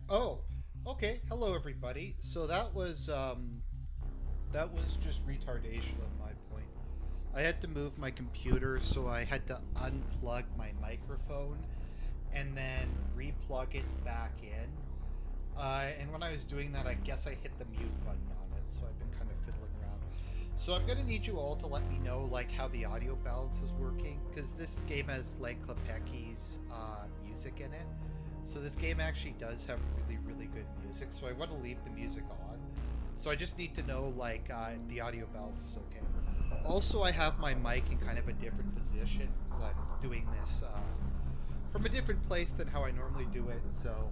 Oh, okay. Hello, everybody. So that was just retardation on my point. I had to move my computer, so I had to unplug my microphone and then replug it back in. And when I was doing that, I guess I hit the mute button on it, so I've been kind of fiddling around. So I'm gonna need you all to let me know like how the audio balance is working, because this game has Vlad Klepeki's music in it. So this game actually does have really, really good music. So I want to leave the music on. So I just need to know like the audio balance is okay. Also, I have my mic in kind of a different position because I'm doing this from a different place than how I normally do it. So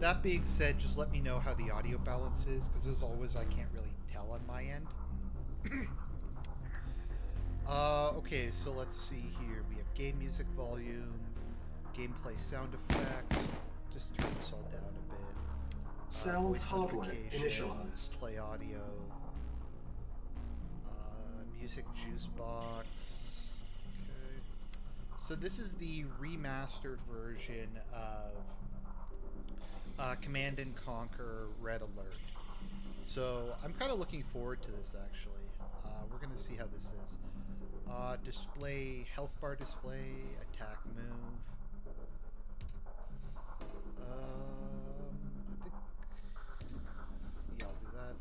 that being said, just let me know how the audio balance is, because as always, I can't really tell on my end. Okay, so let's see here. We have game music volume, gameplay sound effects. Just turn this all down a bit. Sound Voice hardware notifications, initialized. play audio, music juice box. Okay. So this is the remastered version of Command and Conquer Red Alert. So I'm kind of looking forward to this actually. We're gonna see how this is. Display, health bar display, attack move. I think, yeah, I'll do that.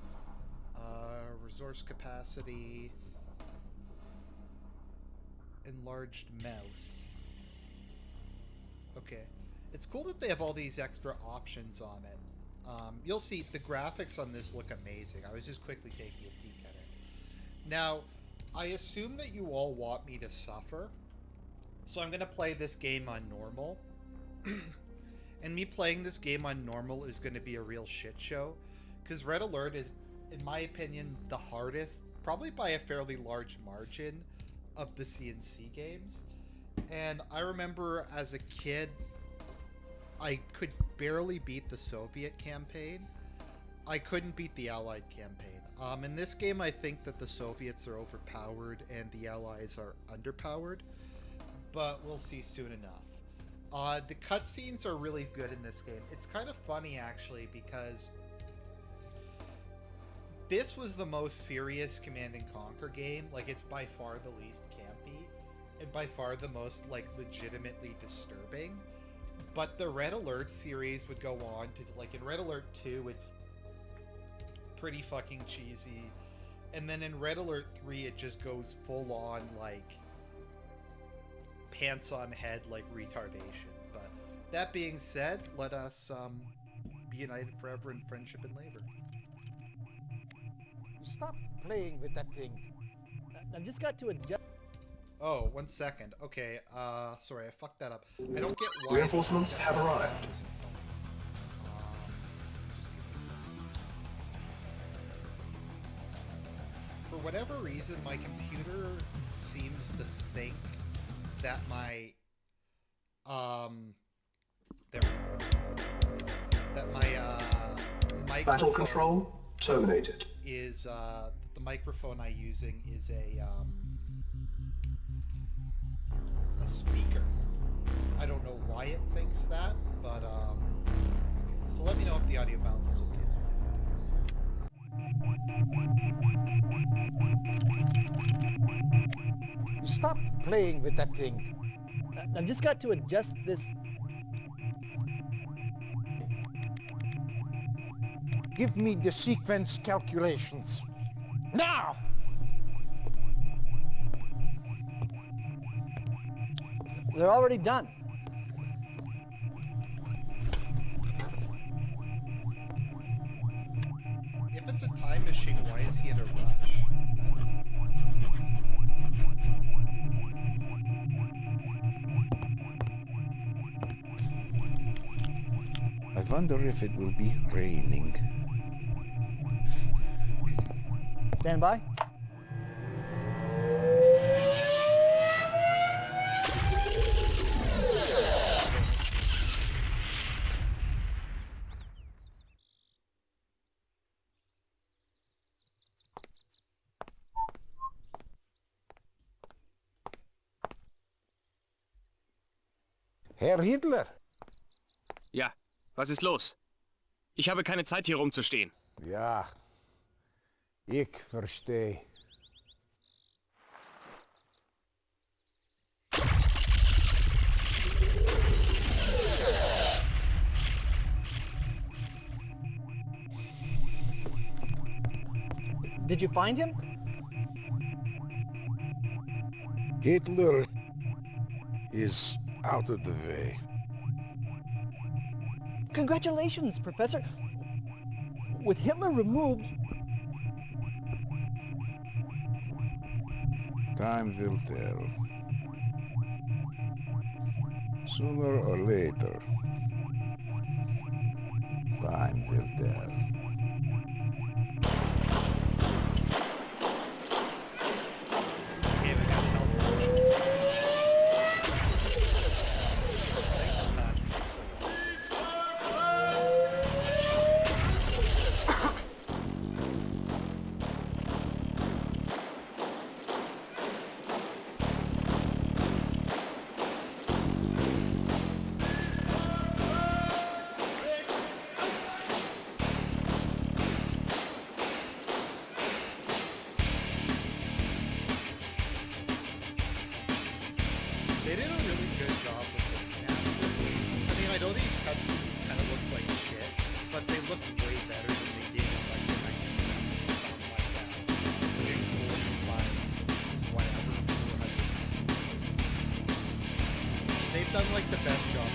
Resource capacity, enlarged mouse. Okay. It's cool that they have all these extra options on it. You'll see the graphics on this look amazing. I was just quickly taking a peek at it. Now, I assume that you all want me to suffer, so I'm going to play this game on normal. And me playing this game on normal is going to be a real shit show, because Red Alert is, in my opinion, the hardest, probably by a fairly large margin, of the CNC games. And I remember as a kid, I could barely beat the Soviet campaign. I couldn't beat the Allied campaign. In this game, I think that the Soviets are overpowered and the Allies are underpowered, but we'll see soon enough. The cutscenes are really good in this game. It's kind of funny, actually, because this was the most serious Command and Conquer game. Like, it's by far the least campy, and by far the most, like, legitimately disturbing. But the Red Alert series would go on to, like, in Red Alert 2, it's pretty fucking cheesy. And then in Red Alert 3, it just goes full on, like, pants on head, like, retardation. But that being said, let us be united forever in friendship and labor. Stop playing with that thing. I've just got to adjust. Oh, 1 second. Okay, sorry, I fucked that up. I don't get why... Reinforcements have arrived. For whatever reason, my computer seems to think that my... microphone... Battle control terminated. Is, the microphone I'm using is a speaker. I don't know why it thinks that, but okay. So let me know if the audio balance is okay as we get into this. Stop playing with that thing. I've just got to adjust this. Give me the sequence calculations. Now! They're already done. If it's a time machine, why is he in a rush? I wonder if it will be raining. Stand by. Herr Hitler. Ja. Was ist los? Ich habe keine Zeit, hier rumzustehen. Ja, ich verstehe. Did you find him? Hitler is out of the way. Congratulations, Professor. With Hitler removed, Time will tell. Sooner or later. Time will tell. Okay, we got help. They did a really good job with the remaster. I mean, I know these cutscenes kind of look like shit, but they look way better than they did in like the 1970s, something like that. 645, whatever, 400s. They've done like the best job.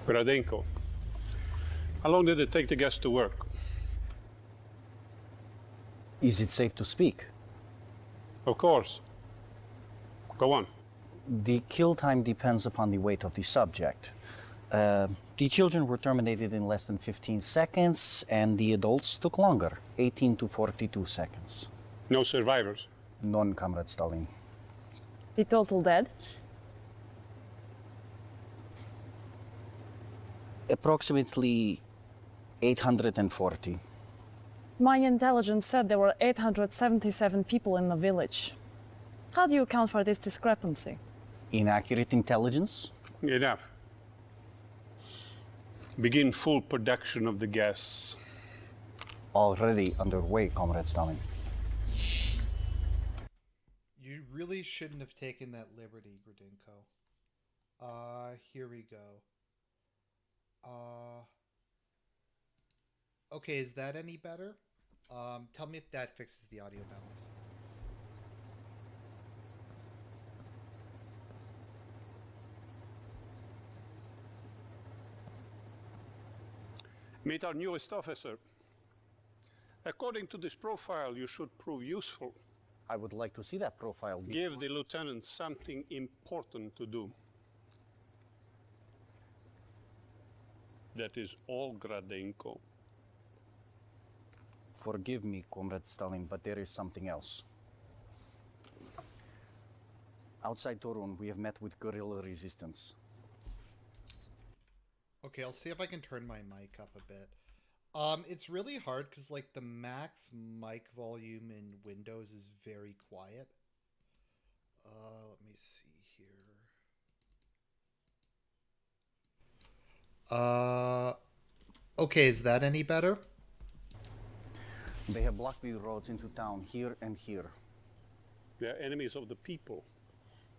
Gradenko. How long did it take the gas to work? Is it safe to speak? Of course. Go on. The kill time depends upon the weight of the subject. The children were terminated in less than 15 seconds, and the adults took longer, 18 to 42 seconds. No survivors? None, Comrade Stalin. The total dead? Approximately 840. My intelligence said there were 877 people in the village. How do you account for this discrepancy? Inaccurate intelligence? Enough. Begin full production of the gas. Already underway, Comrade Stalin. You really shouldn't have taken that liberty, Gradinko. Here we go. Okay, is that any better? Tell me if that fixes the audio balance. Meet our newest officer. According to this profile, you should prove useful. I would like to see that profile. Give the lieutenant something important to do. That is all, Gradenko. Forgive me, Comrade Stalin, but there is something else. Outside Torun, we have met with guerrilla resistance. Okay, I'll see if I can turn my mic up a bit. It's really hard because like the max mic volume in Windows is very quiet. Let me see here. Okay, is that any better? They have blocked the roads into town here and here. They are enemies of the people.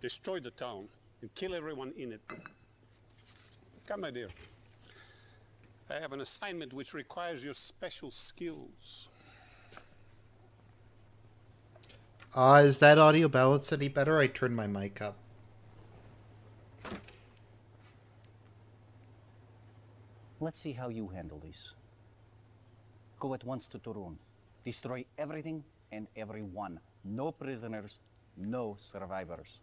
Destroy the town and kill everyone in it. Come, my dear. I have an assignment which requires your special skills. Is that audio balance any better? I turned my mic up. Let's see how you handle this. Go at once to Torun. Destroy everything and everyone. No prisoners, no survivors.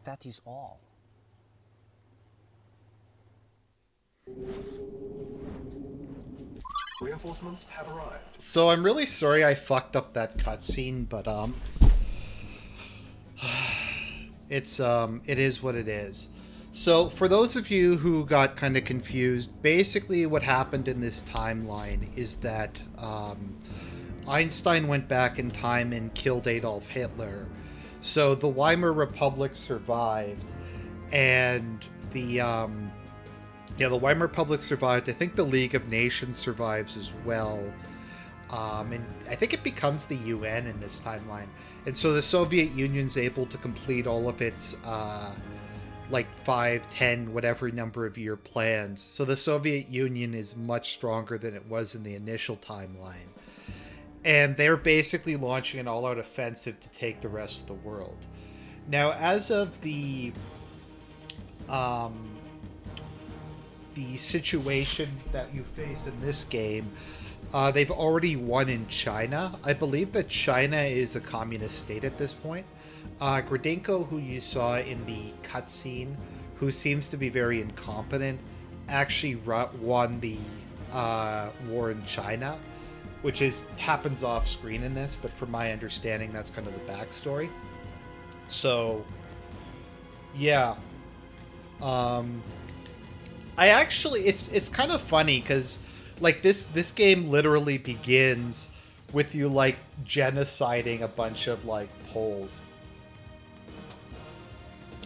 That is all. Reinforcements have arrived. So I'm really sorry I fucked up that cutscene, but it is what it is. So for those of you who got kind of confused, basically what happened in this timeline is that Einstein went back in time and killed Adolf Hitler. So the Weimar Republic survived, and the Weimar Republic survived. I think the League of Nations survives as well. And I think it becomes the UN in this timeline. And so the Soviet Union's able to complete all of its, 5, 10, whatever number of year plans. So the Soviet Union is much stronger than it was in the initial timeline. And they're basically launching an all-out offensive to take the rest of the world. Now, as of the situation that you face in this game, they've already won in China. I believe that China is a communist state at this point. Gradenko, who you saw in the cutscene, who seems to be very incompetent, actually won the war in China, which happens off screen in this, but from my understanding, that's kind of the backstory. So, yeah. It's kind of funny because, like, this game literally begins with you, like, genociding a bunch of, like, Poles.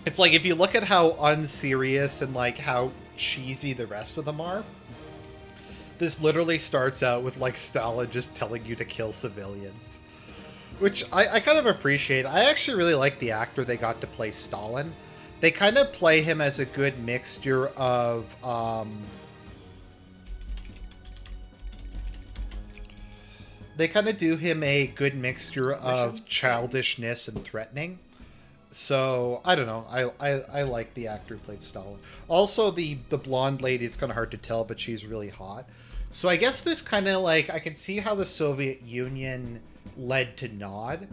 It's like, if you look at how unserious and, like, how cheesy the rest of them are, this literally starts out with, like, Stalin just telling you to kill civilians. Which I kind of appreciate. I actually really like the actor they got to play Stalin. They kind of play him as a good mixture of, they kind of do him a good mixture of childishness and threatening. So, I don't know. I like the actor who played Stalin. Also, the blonde lady, it's kind of hard to tell, but she's really hot. So I guess this kind of, like, I can see how the Soviet Union led to NOD.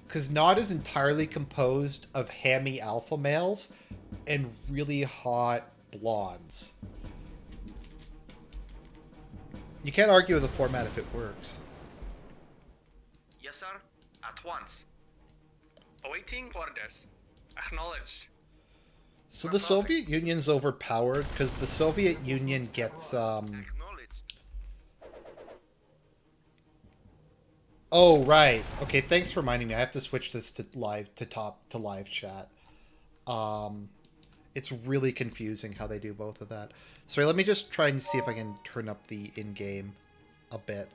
Because NOD is entirely composed of hammy alpha males and really hot blondes. You can't argue with the format if it works. Yes, sir. At once. Awaiting orders. Acknowledged. So the Soviet Union's overpowered because the Soviet Union gets, Oh, right. Okay, thanks for reminding me. I have to switch this to live chat. It's really confusing how they do both of that. Sorry, let me just try and see if I can turn up the in-game a bit.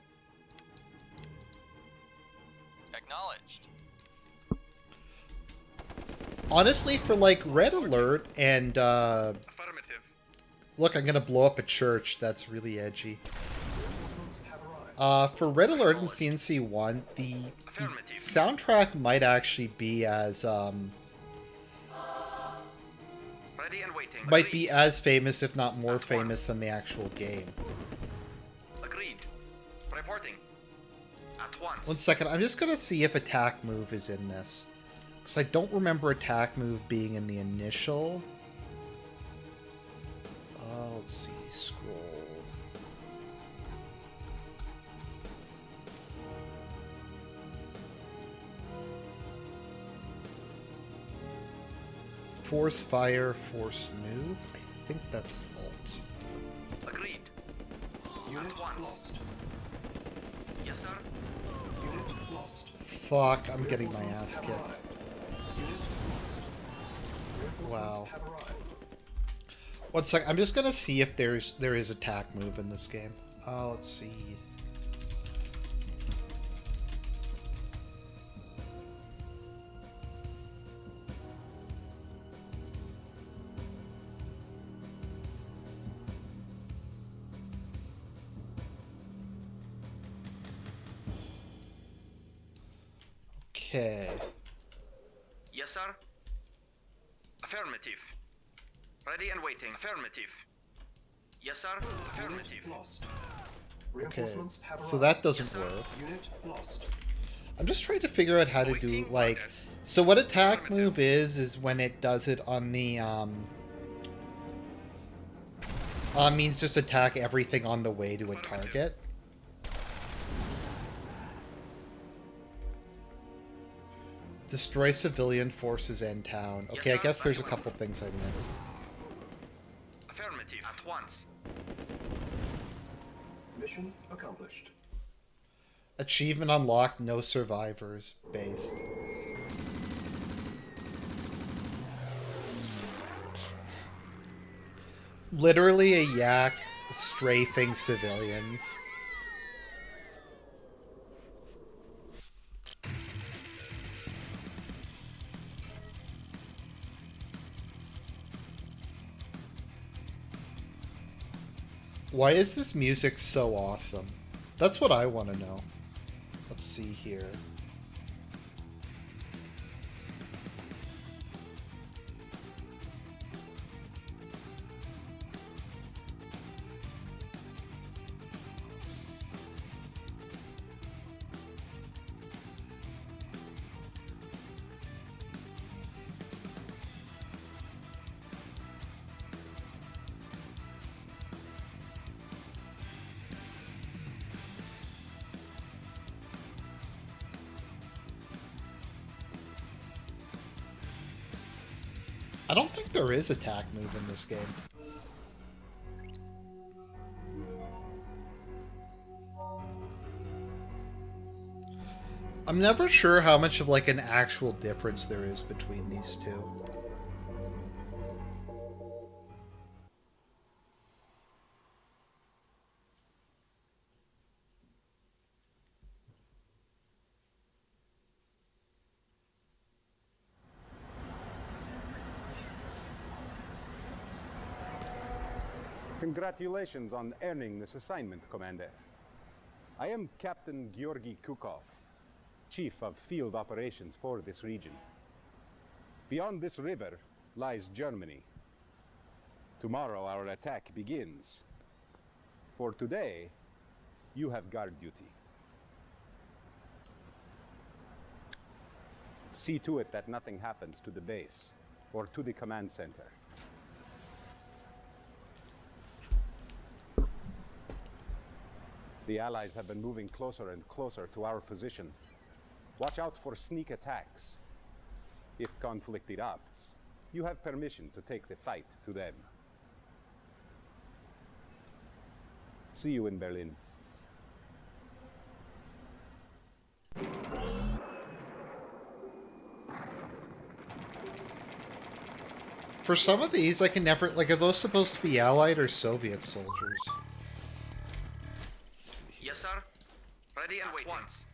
Acknowledged. Honestly, for like Red Alert and Affirmative. look, I'm gonna blow up a church. That's really edgy. For Red Alert and CNC1, the soundtrack might actually be as Ready and waiting. might be as famous, if not more famous, than the actual game. Agreed. Reporting. At once. One second, I'm just gonna see if attack move is in this. Because I don't remember attack move being in the initial. Let's see, scroll. Force fire, force move. I think that's alt. Agreed. Unit At once. lost. Yes, sir. Unit lost. Fuck, I'm getting my ass kicked. Unit lost. Reinforcements Wow. have arrived. One sec, I'm just gonna see if there is attack move in this game. Let's see. Okay. Yes, sir. Affirmative. Ready and waiting. Affirmative. Yes, sir. Affirmative. Unit lost. Okay. Reinforcements have arrived. So that doesn't Yes, sir. work. Unit lost. I'm just trying to figure out how to do, Awaiting like... orders. So what attack Affirmative. move is when it does it on the, means just attack everything on the way to a target. Destroy civilian forces and town. Yes, Okay, I sir. guess there's a Very couple things I missed. Affirmative. At once. Mission accomplished. Achievement unlocked, no survivors based. Literally a yak strafing civilians. Why is this music so awesome? That's what I want to know. Let's see here. I don't think there is attack move in this game. I'm never sure how much of like an actual difference there is between these two. Congratulations on earning this assignment, Commander. I am Captain Georgy Kukov, Chief of Field Operations for this region. Beyond this river lies Germany. Tomorrow our attack begins. For today, you have guard duty. See to it that nothing happens to the base or to the command center. The Allies have been moving closer and closer to our position. Watch out for sneak attacks. If conflict erupts, you have permission to take the fight to them. See you in Berlin. For some of these, I can never... Like, are those supposed to be Allied or Soviet soldiers? Yes, sir. Ready and waiting. Once.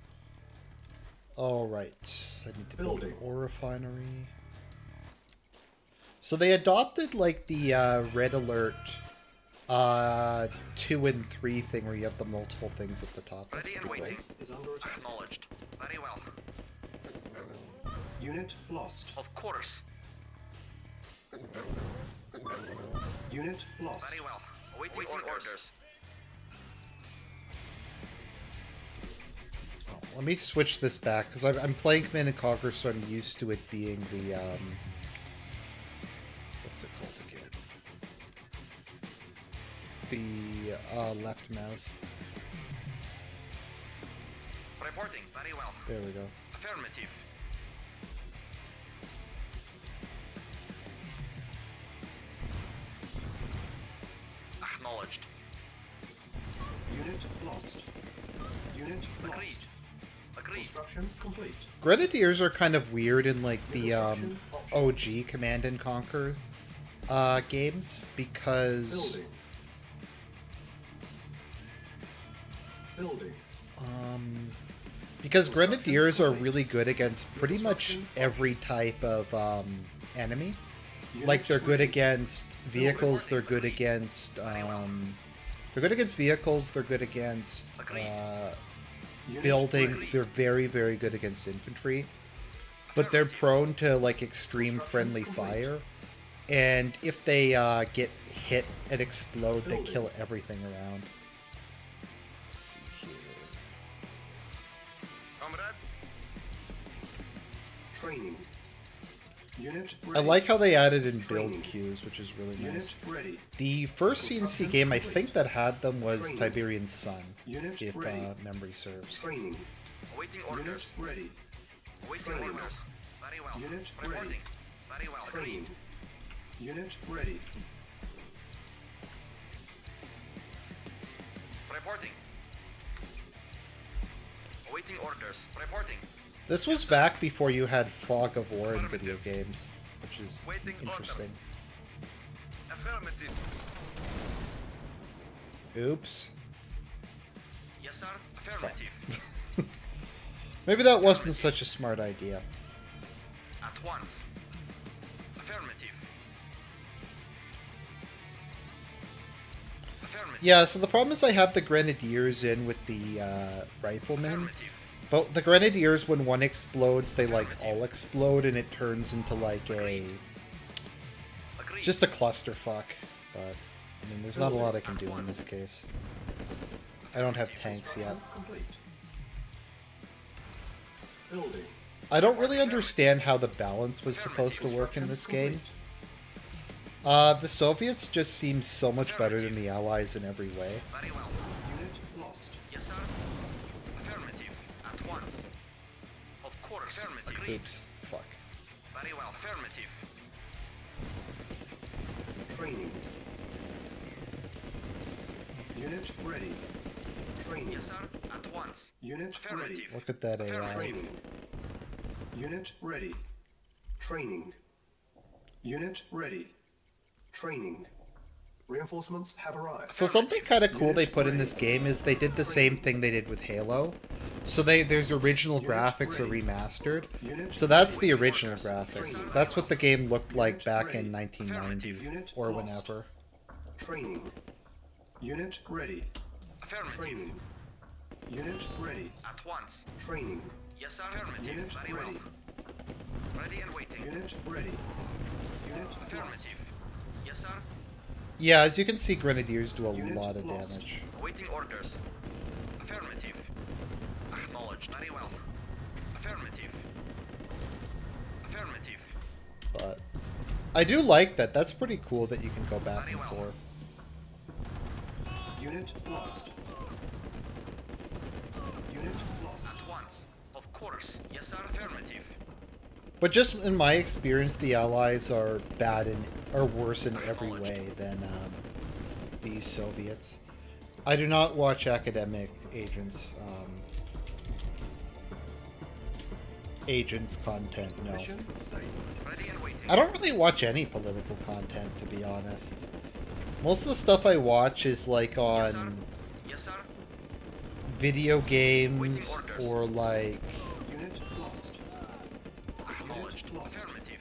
Alright. I need to build an ore refinery. So they adopted, like, the Red Alert 2 and 3 thing where you have the multiple things at the top. That's Ready and pretty waiting. cool. Is under attack. Acknowledged. Very well. Unit lost. Of course. Unit lost. Very well. Awaiting orders. Let me switch this back, because I'm playing Command and Conquer, so I'm used to it being the, what's it called again? The, left mouse. Reporting. Very well. There we go. Affirmative. Acknowledged. Unit lost. Unit Agreed. lost. Agreed. Construction complete. Grenadiers are kind of weird in, like, the, Construction options. OG Command and Conquer, games, because... Building. Building. Because Construction Grenadiers are complete. really good against pretty much Construction every options. type of, enemy. Unit Like, they're good ready. against vehicles, they're good against, they're good against vehicles, they're good against, Unit buildings, ready. they're very, very good against infantry. But they're prone to, like, extreme Construction friendly complete. fire. And if they, get hit and explode, they Building. kill everything around. Let's see here. Comrade. Training. Unit I ready. like how they added in build Training. queues, which is really Unit nice. ready. The first CNC Construction game I complete. think that had them was Training. Tiberian Sun, Unit if ready. Memory serves. Training. Awaiting Unit orders. ready. Awaiting Training. orders. Very well. Unit Reporting. ready. Very well. Training. Agreed. Unit ready. Reporting. Awaiting orders. Reporting. This was back before you had fog of war in video games, which is Waiting interesting. Affirmative. Oops. Yes, sir. Affirmative. Maybe that wasn't such a smart idea. At once. Affirmative. Affirmative. Yeah, so the problem is I have the Grenadiers in with the Riflemen, Affirmative. but the Grenadiers, when one explodes, they like all explode, and it turns into like a Agreed. just a clusterfuck. But I mean, there's not a lot I can do in this case. I don't have tanks yet. Construction complete. Building. I don't really understand how the balance was supposed to work in Construction this game. complete. The Soviets just seem so much better than the Allies in every way. Very well. Unit lost. Yes, sir. Affirmative. At once. Of course. Affirmative. Agreed. Oops, fuck. Very well. Affirmative. Training. Unit ready. Training. Yes, sir. At once. Unit ready. Affirmative. Look at that AI. Training. Unit ready. Training. Unit ready. Training. Reinforcements have arrived. So something kind of cool they put in this game is they did the same thing they did with Halo. So there's original graphics are remastered. So that's the original graphics. That's what the game looked like back in 1990 or whenever. Training. Unit ready. Affirmative. Training. Unit ready. At once. Training. Yes, sir. Affirmative. Unit Very well. ready. Ready and waiting. Unit ready. Unit lost. Affirmative. Yes, sir. Yeah, as you can see, Grenadiers do a Unit lot of lost. damage. Awaiting orders. Affirmative. Acknowledged. Very well. Affirmative. Affirmative. But I do like that. That's pretty cool that you can go back Very and well. forth. Unit lost. Unit lost. At once. Of course. Yes, sir. Affirmative. But just in my experience, the Allies are bad and are worse in every way than these Soviets. I do not watch academic agents content. No, Mission saved. Ready and waiting. I don't really watch any political content, to be honest. Most of the stuff I watch is like Yes, sir. on Yes, sir. video games Waiting orders. or like Unit lost. Acknowledged. Unit lost. Affirmative.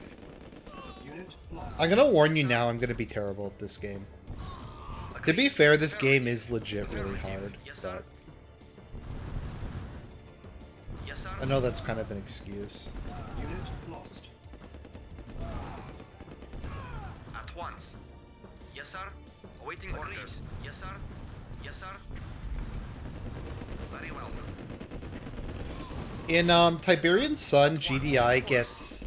Unit lost. I'm gonna warn you now, I'm gonna be terrible at this game. To be fair, this game is legit really hard, Yes, sir. but Yes, sir. I know that's kind of an excuse. Unit lost. At once. Yes, sir. Awaiting orders. Yes, sir. Yes, sir. Very well. In Tiberian Sun, GDI gets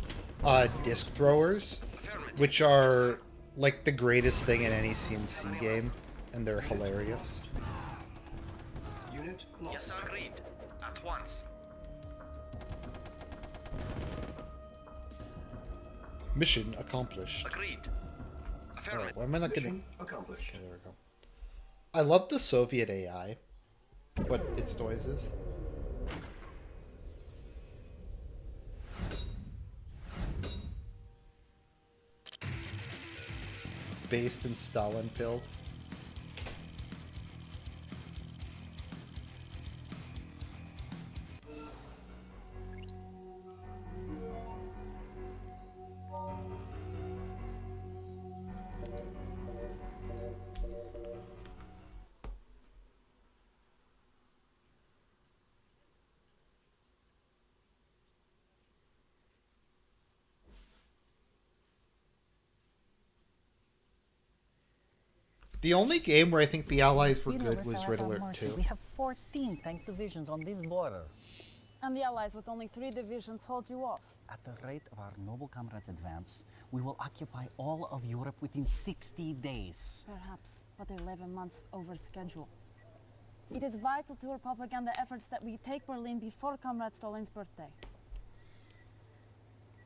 disc throwers, Affirmative. which are like the greatest thing in any CNC game, and they're hilarious. Unit Yes, lost. sir. Agreed. At once. Mission accomplished. Agreed. Oh, Affirmative. why am I not getting? Mission accomplished. Okay, there we go. I love the Soviet AI. What its noise is. Based in Stalinpil. The only game where I think the Allies were good was Red Alert 2. We have 14 tank divisions on this border. And the Allies with only 3 divisions hold you off. At the rate of our noble comrades' advance, we will occupy all of Europe within 60 days. Perhaps, but 11 months over schedule. It is vital to our propaganda efforts that we take Berlin before Comrade Stalin's birthday.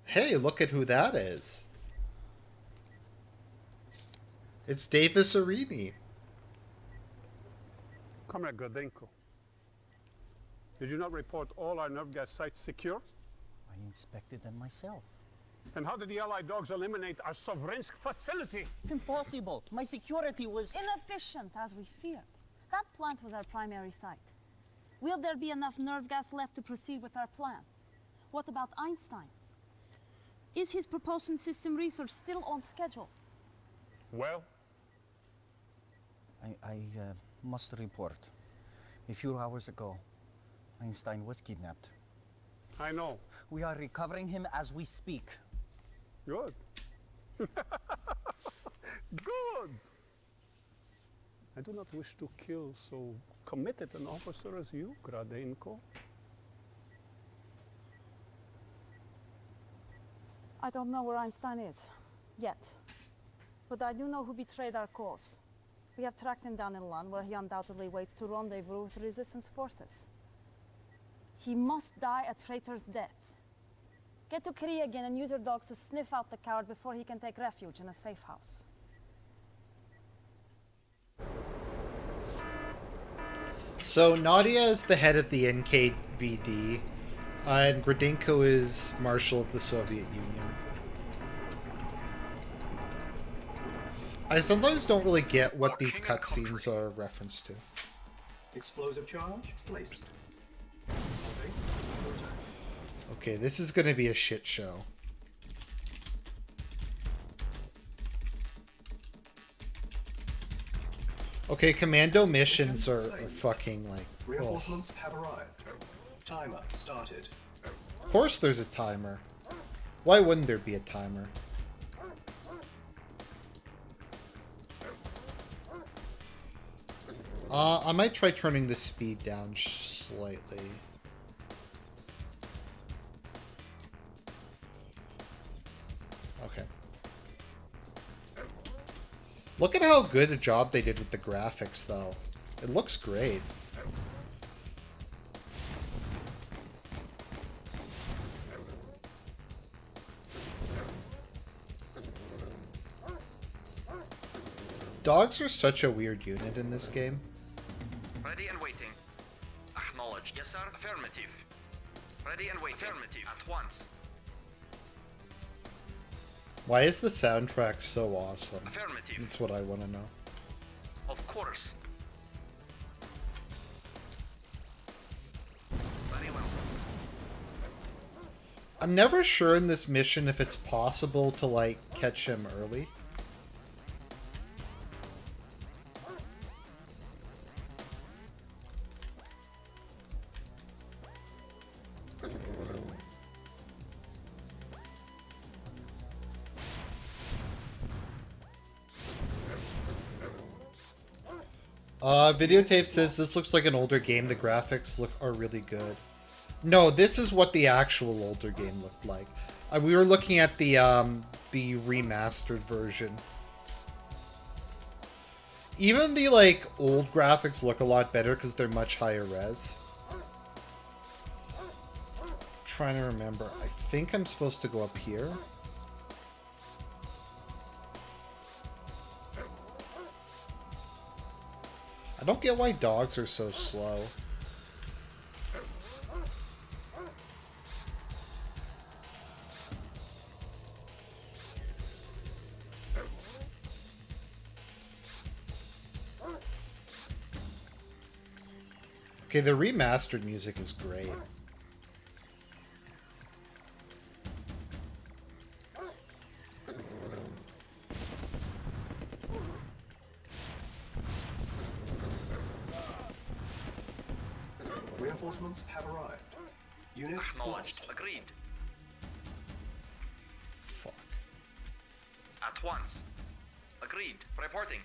Hey, look at who that is. It's Davis Arini. Comrade Gradenko, did you not report all our nerve gas sites secure? I inspected them myself. And how did the Allied dogs eliminate our Sovrensk facility? Impossible. My security was... Inefficient, as we feared. That plant was our primary site. Will there be enough nerve gas left to proceed with our plan? What about Einstein? Is his propulsion system research still on schedule? Well, I must report. A few hours ago, Einstein was kidnapped. I know. We are recovering him as we speak. Good. Good. I do not wish to kill so committed an officer as you, Gradenko. I don't know where Einstein is, yet. But I do know who betrayed our cause. We have tracked him down in Lund, where he undoubtedly waits to rendezvous with resistance forces. He must die a traitor's death. Get to Kriegin and use your dogs to sniff out the coward before he can take refuge in a safe house. So Nadia is the head of the NKVD, and Gradenko is Marshal of the Soviet Union. I sometimes don't really get what these cutscenes are a reference to. Explosive charge placed. Base is under attack. Okay, this is going to be a shit show. Okay, commando missions are fucking like... Oh. Reinforcements have arrived. Timer started. Of course there's a timer. Why wouldn't there be a timer? I might try turning the speed down slightly. Okay. Look at how good a job they did with the graphics, though. It looks great. Dogs are such a weird unit in this game. Ready and waiting. Acknowledged. Yes, sir. Affirmative. Ready and waiting. Affirmative. At once. Why is the soundtrack so awesome? Affirmative. That's what I want to know. Of course. Very well. I'm never sure in this mission if it's possible to, like, catch him early. Videotape says this looks like an older game. The graphics are really good. No, this is what the actual older game looked like. We were looking at the remastered version. Even the, like, old graphics look a lot better because they're much higher res. I'm trying to remember. I think I'm supposed to go up here. I don't get why dogs are so slow. Okay, the remastered music is great. Reinforcements have arrived. Unit Acknowledged. lost. Agreed. Fuck. At once. Agreed. Reporting.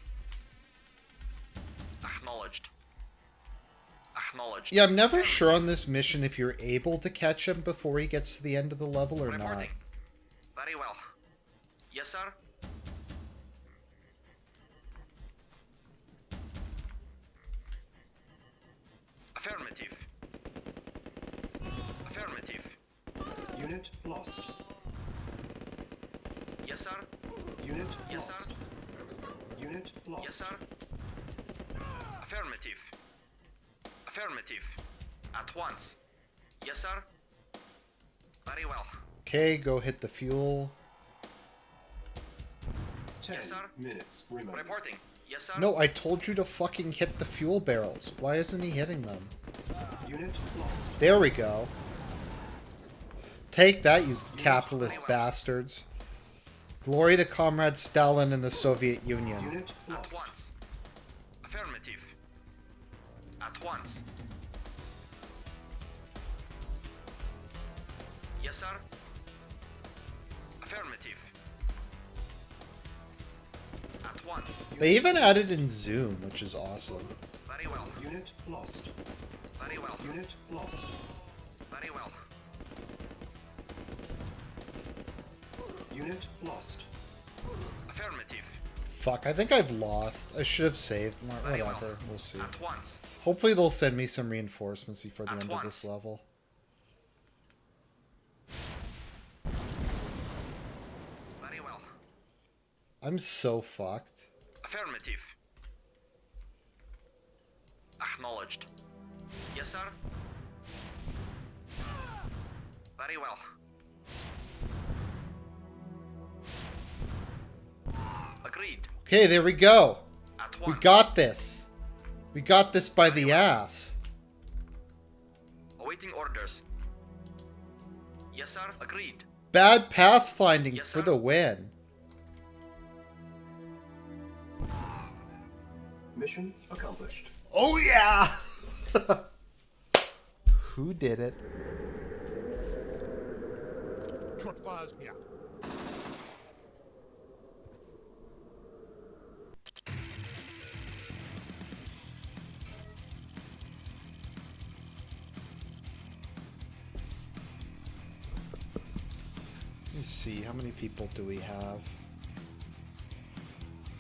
Acknowledged. Acknowledged. Yeah, I'm never sure on this mission if you're able to catch him before he gets to the end of the level or not. Reporting. Very well. Yes, sir. Affirmative. Affirmative. Unit lost. Yes, sir. Unit Yes, lost. sir. Unit lost. Yes, sir. Affirmative. Affirmative. At once. Yes, sir. Very well. Okay, go hit the fuel. 10 Yes, sir. minutes remaining. Reporting. Yes, sir. No, I told you to fucking hit the fuel barrels. Why isn't he hitting them? Unit lost. There we go. Take that, you capitalist bastards. Glory to Comrade Stalin and the Soviet Union. Unit At lost. once. Affirmative. At once. Yes, sir. Affirmative. At once. They even added in zoom, which is awesome. Very well. Unit lost. Very well. Unit lost. Very well. Unit lost. Affirmative. Fuck, I think I've lost. I should have saved. Very well. Whatever, we'll see. At once. Hopefully they'll send me some reinforcements before the At end of this once. level. Very well. I'm so fucked. Affirmative. Acknowledged. Yes, sir. Very well. Agreed. Okay, there we go. At We once. got this. We got this by the ass. Awaiting orders. Yes, sir. Agreed. Bad pathfinding Yes, for sir. the win. Mission accomplished. Oh yeah! Who did it? Let me see, how many people do we have?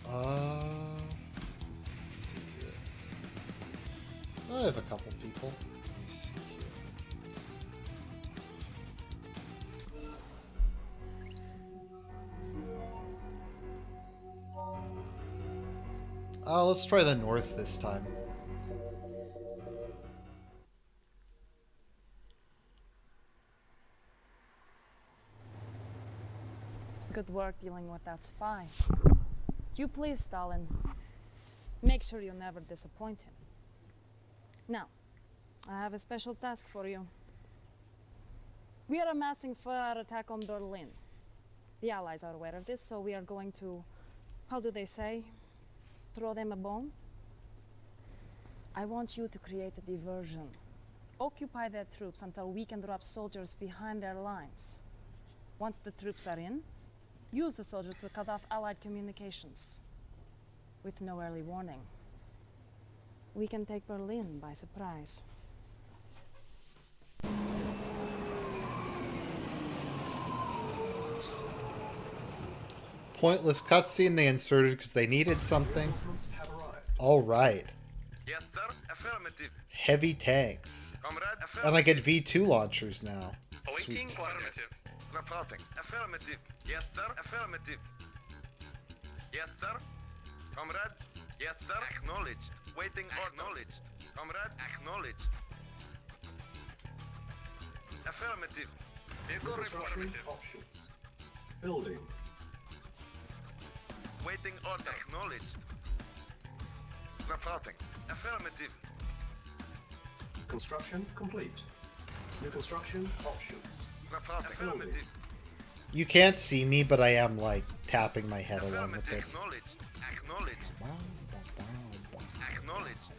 Let's see here. I have a couple people. Let me see here. Let's try the north this time. Good work dealing with that spy. You please, Stalin. Make sure you never disappoint him. Now, I have a special task for you. We are amassing for our attack on Berlin. The Allies are aware of this, so we are going to, how do they say, throw them a bone? I want you to create a diversion. Occupy their troops until we can drop soldiers behind their lines. Once the troops are in, use the soldiers to cut off Allied communications. With no early warning. We can take Berlin by surprise. Pointless cutscene they inserted because they needed something. Reinforcements have arrived. Alright. Yes, sir. Affirmative. Heavy tanks. Comrade, And I affirmative. get V2 launchers now. Awaiting Sweet. orders. Reporting. Affirmative. Yes, sir. Affirmative. Yes, sir. Comrade. Yes, sir. Acknowledged. Waiting order. Acknowledged. Comrade. Acknowledged. Affirmative. Vehicle Construction affirmative. options. Building. Waiting order. Acknowledged. Reporting. Affirmative. Construction complete. New construction options. Reporting. Building. Affirmative. You can't see me, but I am like tapping my head along with Affirmative. this. Acknowledged. Acknowledged. Acknowledged.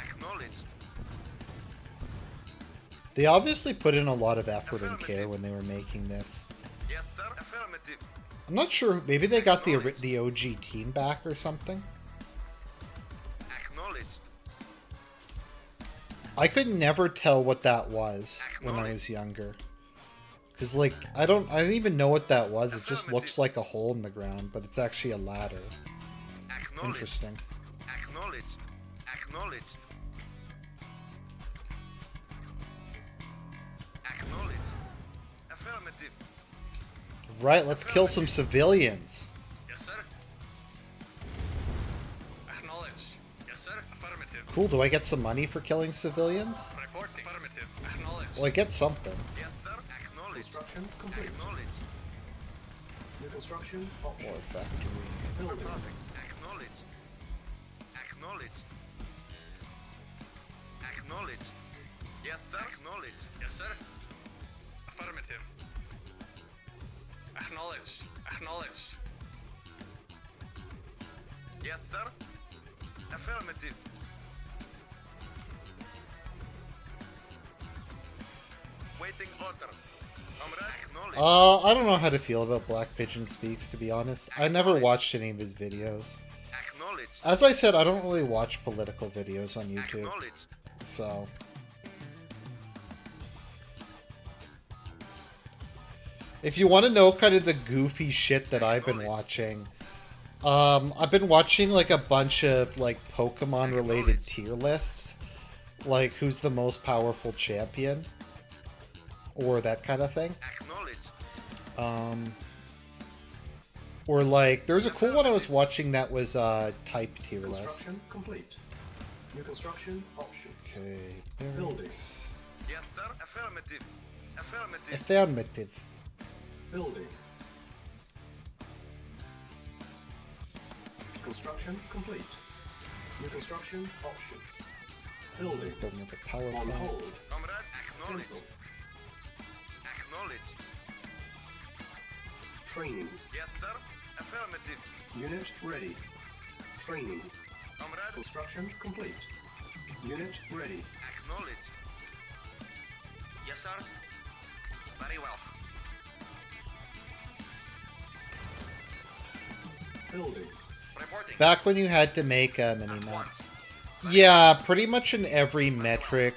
Acknowledged. They obviously put in a lot of effort and care when they were making this. Yes, sir. Affirmative. I'm not sure. Maybe they got the OG team back or something. Acknowledged. I could never tell what that was when I was younger. Cause like I don't even know what that was. It just looks like a hole in the ground, but it's actually a ladder. Acknowledged. Interesting. Acknowledged. Acknowledged. Acknowledged. Affirmative. Right, let's kill some civilians. Yes, sir. Acknowledged. Yes, sir. Affirmative. Cool, do I get some money for killing civilians? Reporting. Affirmative. Acknowledged. Well, I get something. Yes, sir. Acknowledged. Construction complete. Acknowledged. New construction Or options. factory. Building. Reporting. Acknowledged. Acknowledged. Acknowledged. Yes, sir. Acknowledged. Yes, sir. Affirmative. Acknowledged. Acknowledged. Yes, sir. Affirmative. Waiting order. Comrade, acknowledged. I don't know how to feel about Black Pigeon Speaks, to be honest. I never watched any of his videos. Acknowledged. As I said, I don't really watch political videos on YouTube, Acknowledged. so... If you want to know kind of the goofy shit that I've been watching, I've been watching like a bunch of like Pokemon related tier lists, like who's the most powerful champion, or that kind of thing. Acknowledged. Or like there's a cool one I was watching that was type tier list. Construction complete. New construction options. Okay, Building. Yes, sir. Affirmative. Affirmative. Affirmative. Building. Construction complete. New construction options. Building. Building up a power On plant. hold. Comrade, acknowledged. Cancel. Acknowledged. Training. Yes, sir. Affirmative. Unit ready. Training. Comrade, Construction complete. Unit ready. acknowledged. Yes, sir. Very well. Building. Reporting. Back when you had to make mini At maps. once. Yeah, pretty much in every metric.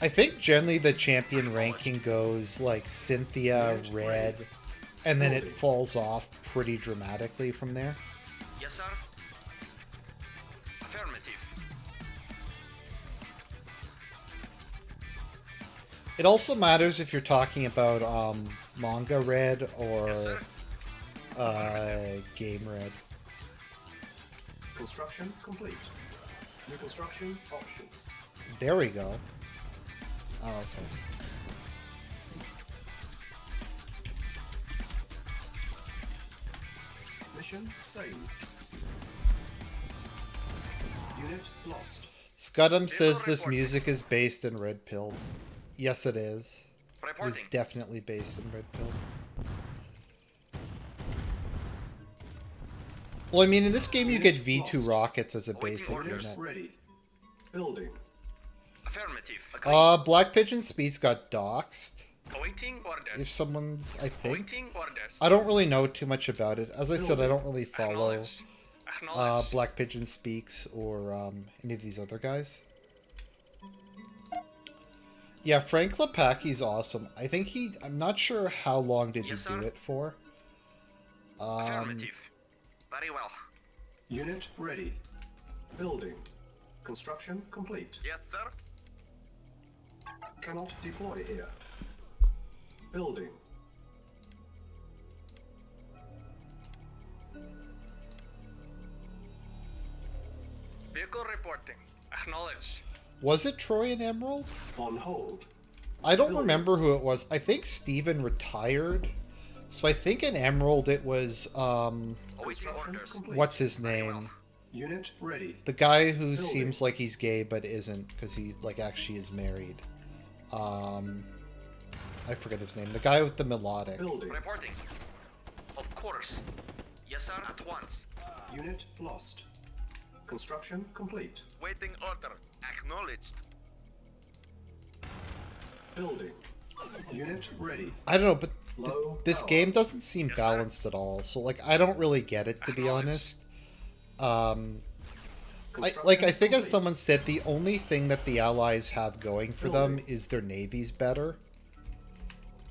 I think generally the champion ranking goes like Cynthia, Red, and then it falls off pretty dramatically from there. Yes, sir. Affirmative. It also matters if you're talking about manga Red or Yes, sir. game Red. Construction complete. New construction options. There we go. Oh, okay. Mission saved. Unit lost. Scudum says this music is based in Red Pill. Yes, it is. It is Reporting. definitely based in Red Pill. Well, I mean, in this game you get V2 rockets as a basic Unit unit. ready. Building. Affirmative. Black Pigeon Speeds got doxxed. Awaiting orders. If someone's, I think. Awaiting orders. I don't really know too much about it. As I said, I don't really follow Acknowledged. Acknowledged. Black Pigeon Speaks or any of these other guys. Yeah, Frank Lepacky's awesome. I think I'm not sure how long did Yes, he do sir. it for. Affirmative. Very well. Unit ready. Building. Construction complete. Yes, sir. Cannot deploy here. Building. Vehicle reporting. Acknowledged. Was it Troy and Emerald? On hold. I don't remember who it was. I think Steven retired. So I think in Emerald it was, Awaiting Construction orders. complete. what's his name? Unit ready. The guy who Building. seems like he's gay but isn't, because he like actually is married. I forget his name. The guy with the melodic. Building. Reporting. Of course. Yes, sir. At once. Unit lost. Construction complete. Waiting order. Acknowledged. Building. Unit ready. I don't know, but Low this power. game doesn't seem Yes, sir. balanced at all. So like I don't really get it, to be honest. I Construction think as complete. someone said, the only thing that the Allies have going for them Building. is their navy's better.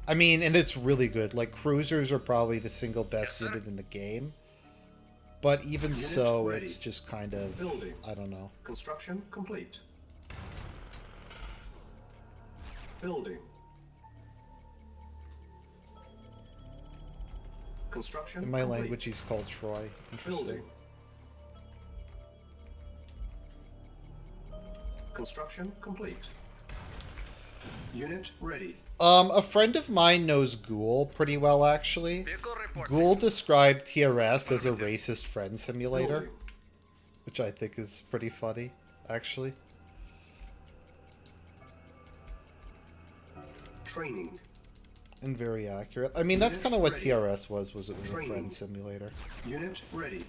I mean, and it's really good. Like cruisers are probably the single best sir. unit in the game. But even Unit so, ready. it's just kind of Building. I don't know. Construction complete. Building. Construction In my complete. language, he's called Troy. Interesting. Building. Construction complete. Unit ready. A friend of mine knows Ghoul pretty well, actually. Vehicle report. Ghoul described TRS as a racist friend simulator, Building. which I think is pretty funny, actually. Training. And very accurate. I mean, that's kind of what Ready. TRS was it was a Training. friend simulator. Unit ready.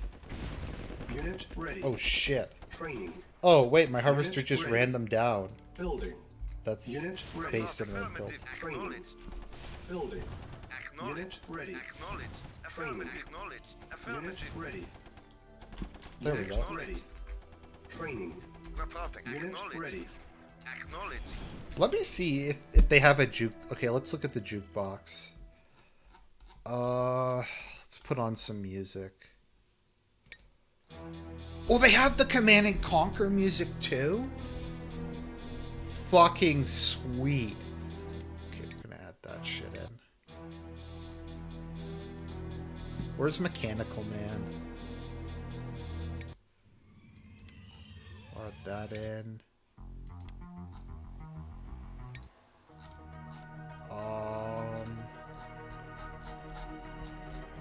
Unit ready. Oh, shit. Training. Oh, wait, my harvester Unit just ready. ran them down. Building. That's Unit ready. based in red pill. Affirmative. Training. Acknowledged. Building. Acknowledged. Unit ready. Acknowledged. Training. Affirmative. Acknowledged. Unit Affirmative. ready. There we Unit go. ready. Training. Reporting. Unit Acknowledged. ready. Acknowledged. Let me see if they have a juke. Okay, let's look at the jukebox. Let's put on some music. Oh, they have the Command and Conquer music too? Fucking sweet. Okay, we're gonna add that shit in. Where's Mechanical Man? Add that in.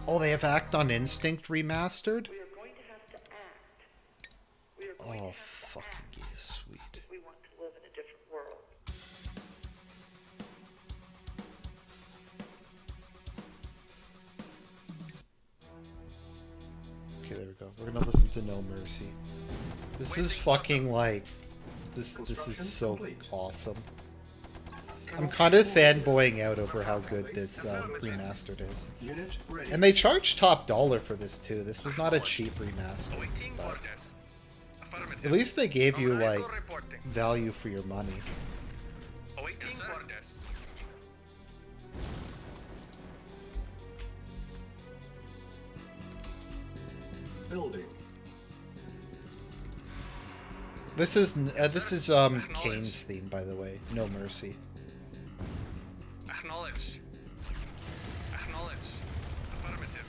Oh, they have Act on Instinct remastered? Oh, fucking gay, sweet. We want to live in a different world. Okay, there we go. We're gonna listen to No Mercy. This is fucking like... This is so awesome. I'm kind of fanboying out over how good this remastered is. Unit ready. And they charged top dollar for this too. This was not a cheap remaster. Awaiting But orders. Affirmative. at least they gave you like Vehicle reporting. value for your money. Awaiting orders. Building. This is Kane's theme, by the way. No Mercy. Acknowledged. Acknowledged. Affirmative.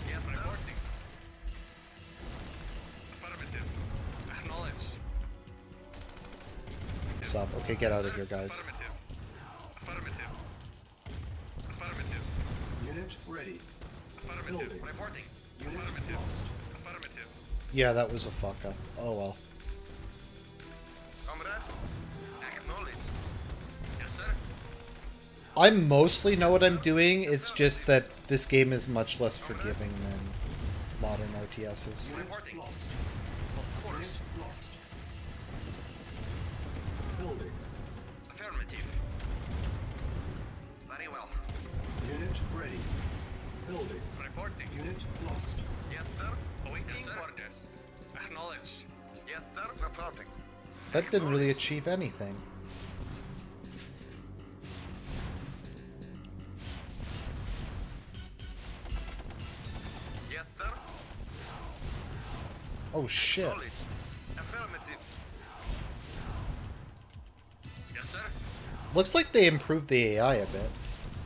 Yes, reporting. Affirmative. Acknowledged. Sub. Okay, get out of here, guys. Affirmative. Affirmative. Affirmative. Unit ready. Affirmative. Building. Reporting. Unit Affirmative. lost. Affirmative. Yeah, that was a fuck up. Oh well. Comrade. Acknowledged. Yes, sir. I mostly know what I'm doing. It's just that this game is much less forgiving than modern RTSs. Unit Reporting. lost. Of course. Unit lost. Building. Affirmative. Very well. Unit ready. Building. Reporting. Unit lost. Yes, sir. Awaiting orders. Acknowledged. Yes, sir. Reporting. That didn't really achieve anything. Yes, sir. Oh shit. Acknowledged. Affirmative. Yes, sir. Looks like they improved the AI a bit.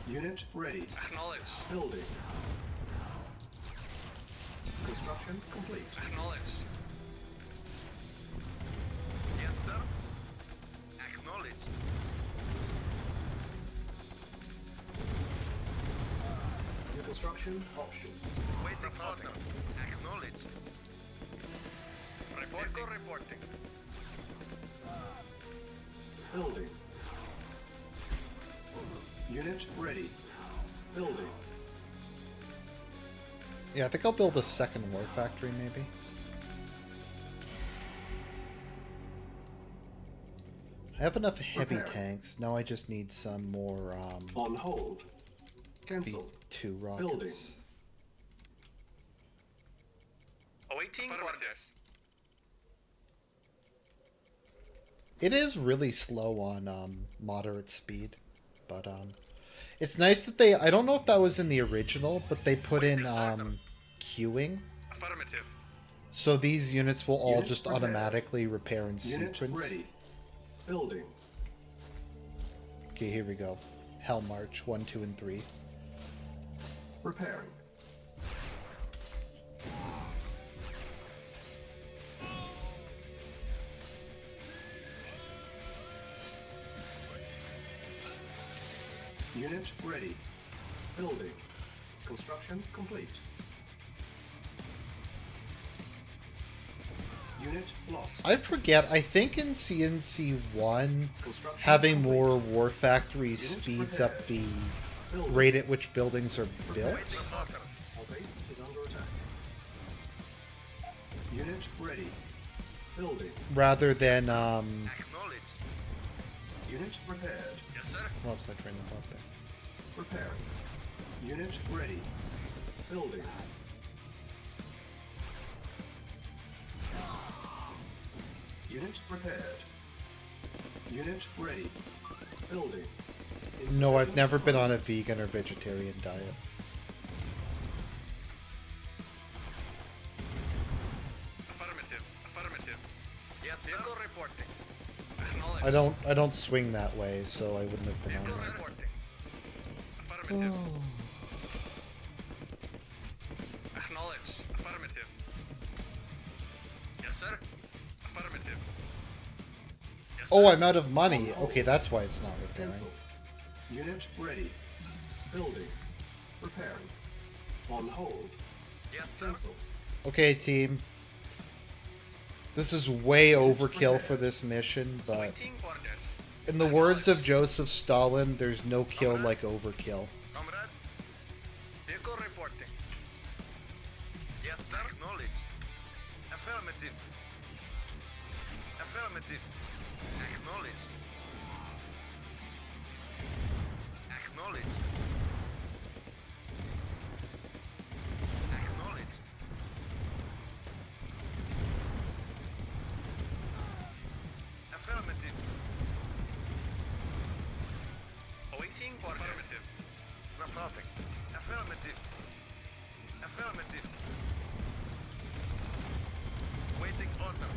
Unit ready. Acknowledged. Building. Construction complete. Acknowledged. Yes, sir. Acknowledged. New construction options. Waiting order. Acknowledged. Vehicle reporting. Building. Unit ready. Building. Yeah, I think I'll build a second war factory, maybe. I have enough heavy Repair. tanks. Now I just need some more, On hold. Cancel. V2 rockets. Building. Awaiting orders. It is really slow on, moderate speed. But, it's nice that they... I don't know if that was in the original, but they put in, queuing. Affirmative. So these units will all Unit just prepared. automatically repair in Unit sequence. ready. Building. Okay, here we go. Hell March 1, 2, and 3. Repairing. Unit ready. Building. Construction complete. Unit lost. I forget, I think in CNC 1, Construction having complete. more war factories Unit speeds prepared. up the Building. rate at which buildings are built. Our base is under attack. Unit ready. Building. Rather than, Acknowledged. Unit repaired. Yes, sir. lost my train of thought there. Repairing. Unit ready. Building. Unit repaired. Unit ready. Building. No, I've Insufficient never been on a funds. vegan or vegetarian diet. Affirmative. Affirmative. Yes, vehicle reporting. Acknowledged. I don't swing that way, so I wouldn't have been on Vehicle it. reporting. Affirmative. Acknowledged. Affirmative. Yes, sir. Affirmative. Yes, Oh, sir. I'm out of money. Okay, that's why it's not repairing. Cancel. Unit ready. Building. Repairing. On hold. Yes, sir. Cancel. Okay, team. This is way overkill for this mission, but Waiting orders. in the words of Joseph Stalin, there's no kill like overkill. Comrade. Vehicle reporting. Yes, sir. Acknowledged. Affirmative. Affirmative. Acknowledged. Acknowledged. Acknowledged. Affirmative. Awaiting orders. Affirmative. Reporting. Affirmative. Affirmative. Waiting order.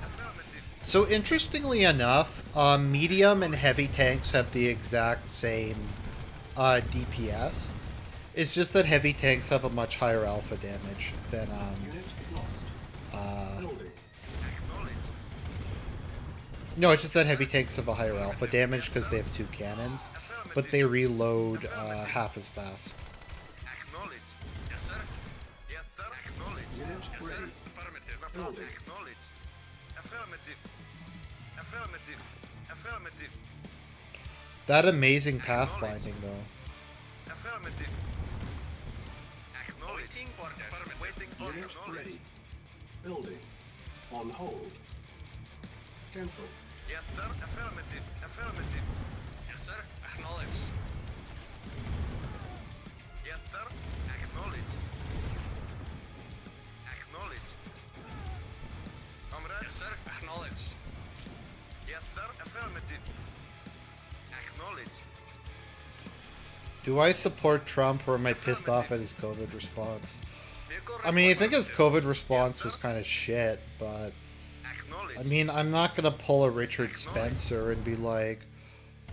Affirmative. So interestingly enough, medium and heavy tanks have the exact same DPS. It's just that heavy tanks have a much higher alpha damage than Unit lost. Building. Acknowledged. no, it's just that heavy tanks have a higher alpha damage because they have two cannons, but they reload half as fast. Acknowledged. Yes, sir. Yes, sir. Acknowledged. Unit Yes, sir. ready. Affirmative. Building. Acknowledged. Affirmative. Affirmative. Affirmative. That amazing pathfinding though. Affirmative. Acknowledged. Waiting orders. Waiting orders. Unit ready. Building. On hold. Cancel. Yes, sir. Affirmative. Affirmative. Yes, sir. Acknowledged. Yes, sir. Acknowledged. Acknowledged. Comrade. Yes, sir. Acknowledged. Yes, sir. Affirmative. Acknowledged. Do I support Trump or am I pissed off at his COVID response? Vehicle I mean, I think his affirmative. COVID response was kind of shit, but Acknowledged. I mean, I'm not gonna pull a Richard Spencer and be like,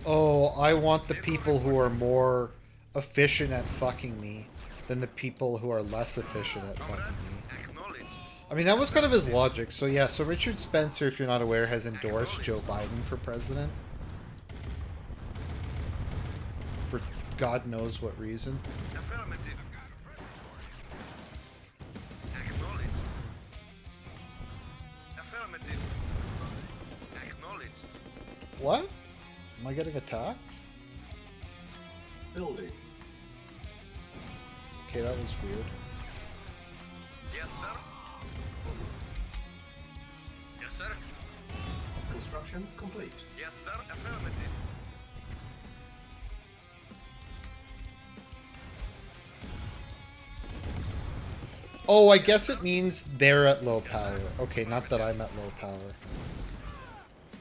oh, I want the people who are more efficient at fucking me than the people who are less efficient at fucking me. Acknowledged. I mean, that was kind of his logic. So yeah, so Richard Spencer, if you're not aware, has endorsed Joe Biden for president. For God knows what reason. Affirmative. Acknowledged. Affirmative. Acknowledged. What? Am I getting attacked? Building. Okay, that was weird. Yes, sir. Yes, sir. Construction complete. Yes, sir. Affirmative. Oh, I guess it means they're at low power. Okay, not that I'm at low power.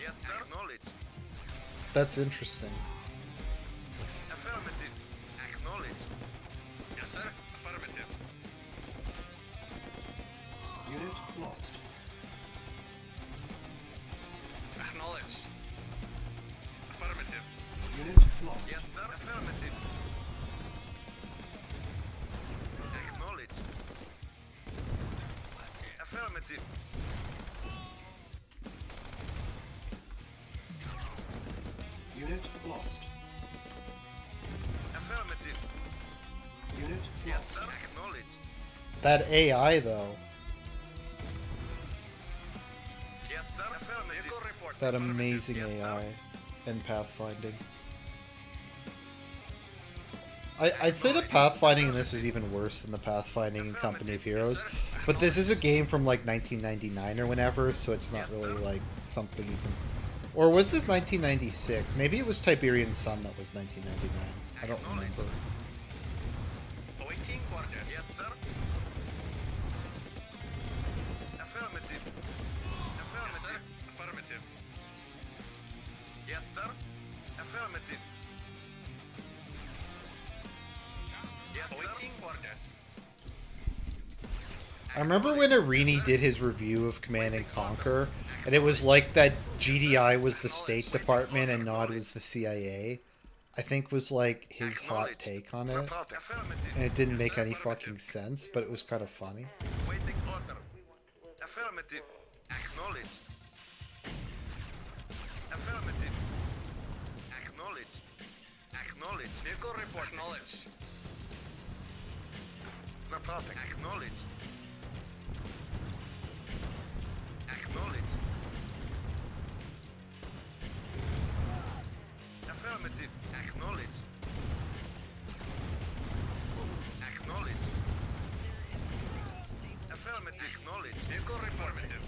Yes, sir. Acknowledged. That's interesting. Affirmative. Acknowledged. Yes, sir. Affirmative. Unit lost. Acknowledged. Affirmative. Unit lost. Yes, sir. Affirmative. Affirmative. Unit lost. Affirmative. Unit Yes, lost. sir. Acknowledged. That AI though, Yes, sir. Affirmative. Vehicle report. that Affirmative. amazing Yes, sir. AI in pathfinding. I'd say the pathfinding in this is even worse than the pathfinding in Company of Heroes, but this is a game from like 1999 or whenever, so it's not really like something you can. Or was this 1996? Maybe it was Tiberian Sun that was 1999. I don't remember. Awaiting orders. Yes, sir. Affirmative. Affirmative. Affirmative. Yes, sir. Affirmative. Yes, awaiting orders. I remember when Arini did his review of Command and Conquer, and it was like that GDI was the State Department and Nod was the CIA. I think was like his hot take on it, and it didn't make any fucking sense, but it was kind of funny. Waiting order. Affirmative. Acknowledged. Affirmative. Acknowledged. Acknowledged. Vehicle report. Acknowledged. Reporting. Acknowledged. Acknowledged. Affirmative. Acknowledged. Acknowledged. Affirmative. Acknowledged. Vehicle reformative.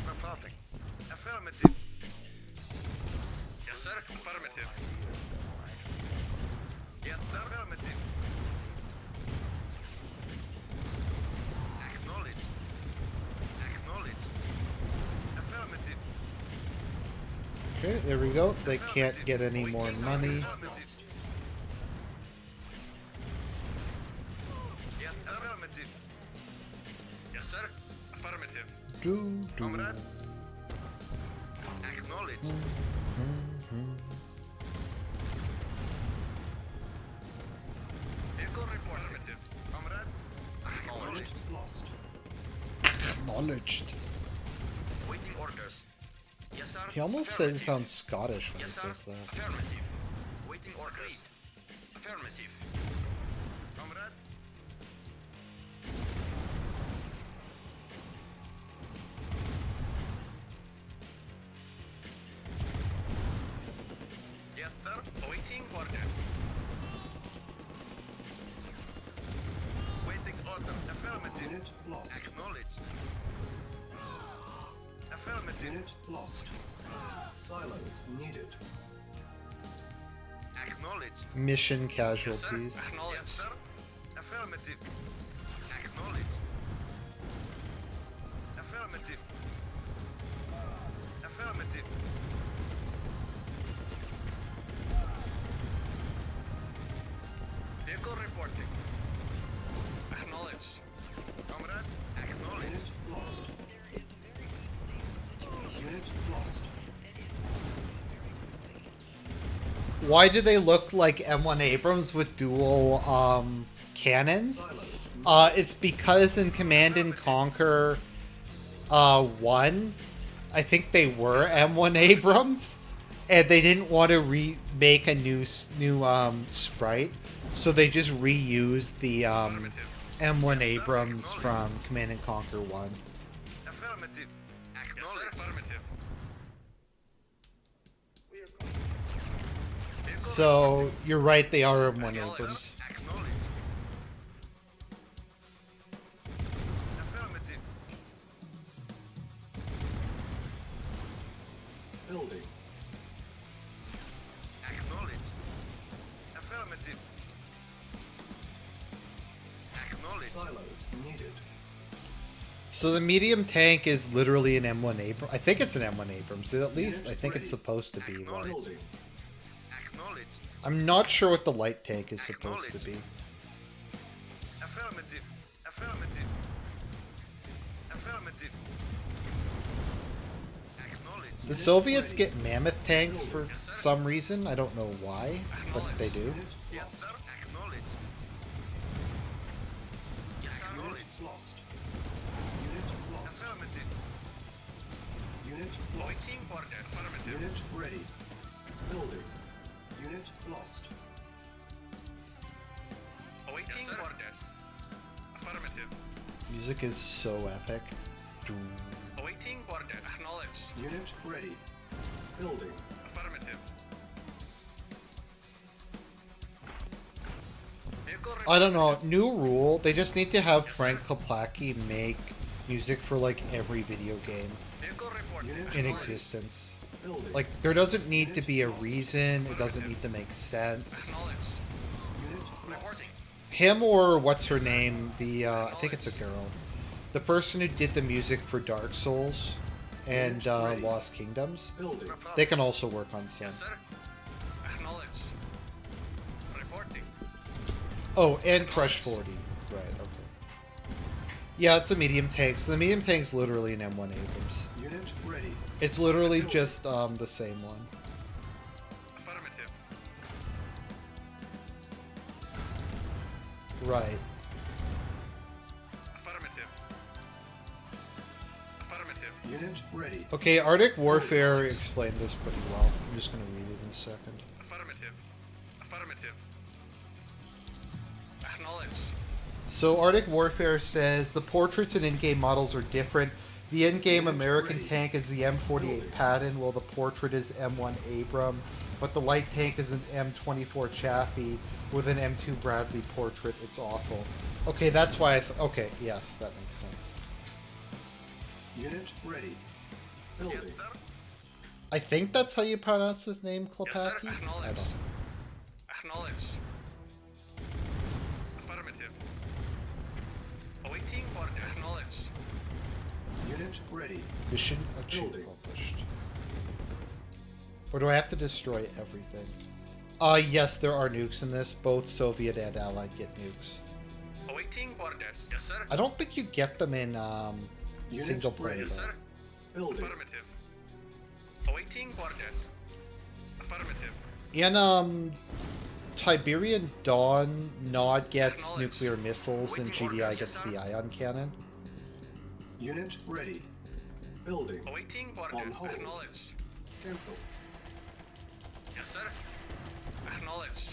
Reporting. Affirmative. Yes, sir. Affirmative. Yes, sir. Affirmative. Acknowledged. Acknowledged. Affirmative. Okay, there we go. They can't get any more money. Lost. Yes, affirmative. Yes, sir. Affirmative. Do, do. Comrade. Acknowledged. Vehicle report. Affirmative. Comrade. Acknowledged. Unit lost. Acknowledged. Waiting orders. Yes, sir. He almost says sounds Scottish when Yes, he sir. says that. Affirmative. Waiting orders. Affirmative. Comrade. Yes, sir. Awaiting orders. Waiting order. Affirmative. Unit lost. Acknowledged. Affirmative. Unit lost. Silos needed. Acknowledged. Mission Yes, sir. casualties. Acknowledged. Yes, sir. Affirmative. Acknowledged. Affirmative. Affirmative. Vehicle reporting. Acknowledged. Comrade, acknowledged. Unit lost. Unit lost. Why do they look like M1 Abrams with dual cannons? Silos It's because in Command and Conquer 1, I think they were M1 Abrams, and they didn't want to remake a new sprite, so they just reused the M1 Abrams from Command and Conquer 1. Affirmative. Acknowledged. Yes, sir. Affirmative. So you're right, they are M1 Abrams. Acknowledged. Affirmative. building. Acknowledged. Affirmative. Acknowledged. Silos needed. So the medium tank is literally an M1 Abrams. I think it's an M1 Abrams. So at least I think it's supposed to be like. Building. Acknowledged. I'm not sure what the light tank is supposed to be. Affirmative. Affirmative. Affirmative. Acknowledged. The Soviets get mammoth tanks for some reason. I don't know why, but they do. Unit Yes, lost. sir. Acknowledged. Yes, sir. Acknowledged. Lost. Unit lost. lost. Affirmative. Unit lost. Awaiting orders. Affirmative. Unit ready. Building. Unit lost. Awaiting orders. Affirmative. Music is so epic. Awaiting orders. Acknowledged. Unit ready. Building. Affirmative. I don't know. New rule. They just need to have Frank Koplacki make music for like every video game in existence. Building. Like, there doesn't need to be a reason. It doesn't need to make sense. Unit lost. Him or what's her name? The I think it's a girl. The person who did the music for Dark Souls and Lost Kingdoms. Building. They can also work on some. Yes, sir. Acknowledged. Reporting. Oh, and Crush 40. Right, okay. Yeah, it's a medium tank. So the medium tank's literally an M1 Abrams. Unit ready. It's literally just the same one. Affirmative. Right. Affirmative. Affirmative. Unit ready. Okay, Arctic Warfare explained this pretty well. I'm just going to read it in a second. Affirmative. Affirmative. Acknowledged. So Arctic Warfare says the portraits and in-game models are different. The in-game American tank is the M48 Patton, while the portrait is M1 Abram, but the light tank is an M24 Chaffee with an M2 Bradley portrait. It's awful. Okay, that's why okay, yes, that makes sense. Unit ready. Building. Yes, sir. I think that's how you pronounce his name, Yes, sir. Klopacki? I Acknowledged. don't. Acknowledged. Affirmative. Awaiting orders. Acknowledged. Unit ready. Mission achieved. Accomplished. Or do I have to destroy everything? Yes, there are nukes in this. Both Soviet and Allied get nukes. Awaiting orders. Yes, sir. I don't think you get them in Unit single player. ready. Yes, sir. Building. Affirmative. Awaiting orders. Affirmative. In Tiberian Dawn, Nod gets Acknowledged. nuclear missiles and Waiting GDI orders, gets yes, the sir. ion cannon. Unit ready. Building. Awaiting On orders. hold. Acknowledged. Cancel. Yes, sir. Acknowledged.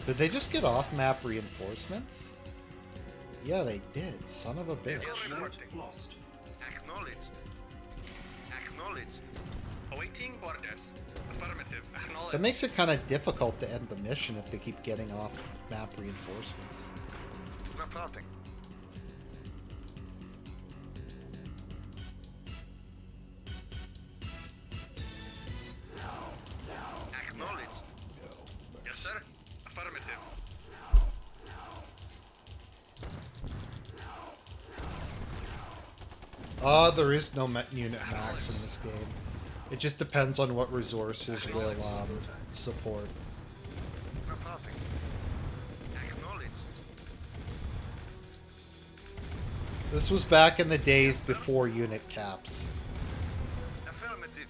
Did they just get off-map reinforcements? Yeah, they did. Son of a bitch. Unit lost. Acknowledged. Acknowledged. Awaiting orders. Affirmative. Acknowledged. That makes it kind of difficult to end the mission if they keep getting off-map reinforcements. Reporting. Acknowledged. Yes, sir. Affirmative. There is no unit max in this game. It just depends on what resources will support. Reporting. Acknowledged. This was back in the days before unit caps. Affirmative.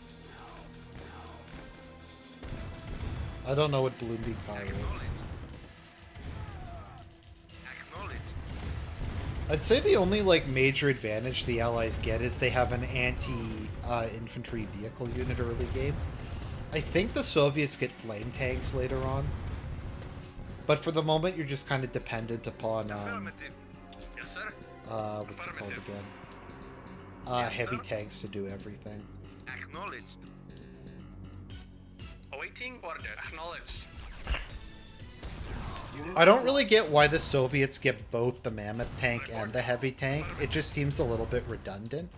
I don't know what Balloon Beat Fire is. Acknowledged. Acknowledged. I'd say the only like major advantage the Allies get is they have an anti-infantry vehicle unit early game. I think the Soviets get flame tanks later on, but for the moment you're just kind of dependent upon Affirmative. Yes, sir. what's it called again? Heavy tanks to do everything. Acknowledged. Awaiting orders. Acknowledged. Unit I don't really lost. get why the Soviets get both the Mammoth tank and the heavy tank. It just seems a little bit redundant.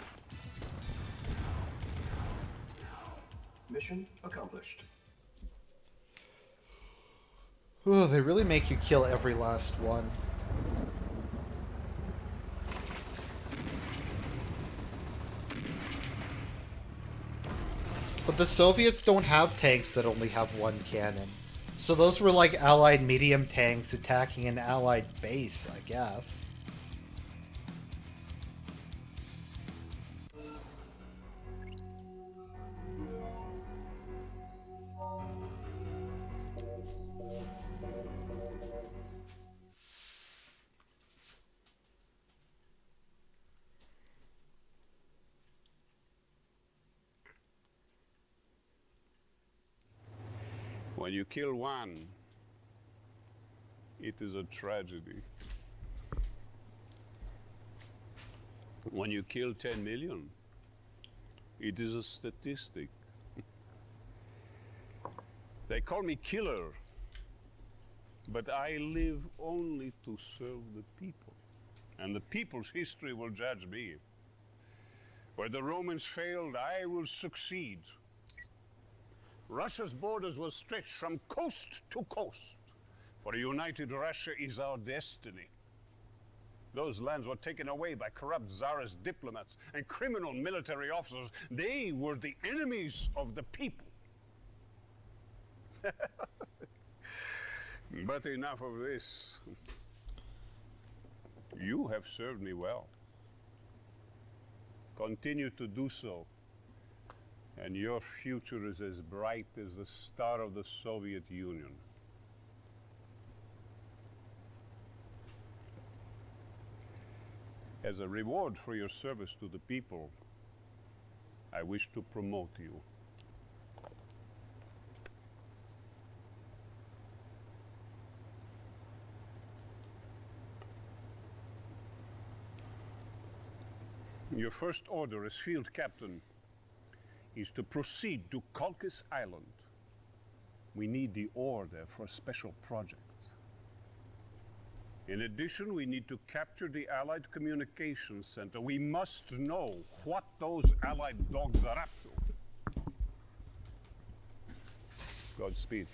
Mission accomplished. Oh, they really make you kill every last one. But the Soviets don't have tanks that only have one cannon. So those were like Allied medium tanks attacking an Allied base, I guess. When you kill one, it is a tragedy. When you kill 10 million, it is a statistic. They call me killer, but I live only to serve the people. And the people's history will judge me. Where the Romans failed, I will succeed. Russia's borders will stretch from coast to coast, for a united Russia is our destiny. Those lands were taken away by corrupt Tsarist diplomats and criminal military officers. They were the enemies of the people. But enough of this. You have served me well. Continue to do so, and your future is as bright as the star of the Soviet Union. As a reward for your service to the people, I wish to promote you. Your first order as field captain is to proceed to Colchis Island. We need the ore there for a special project. In addition, we need to capture the Allied Communications Center. We must know what those Allied dogs are up to. Godspeed.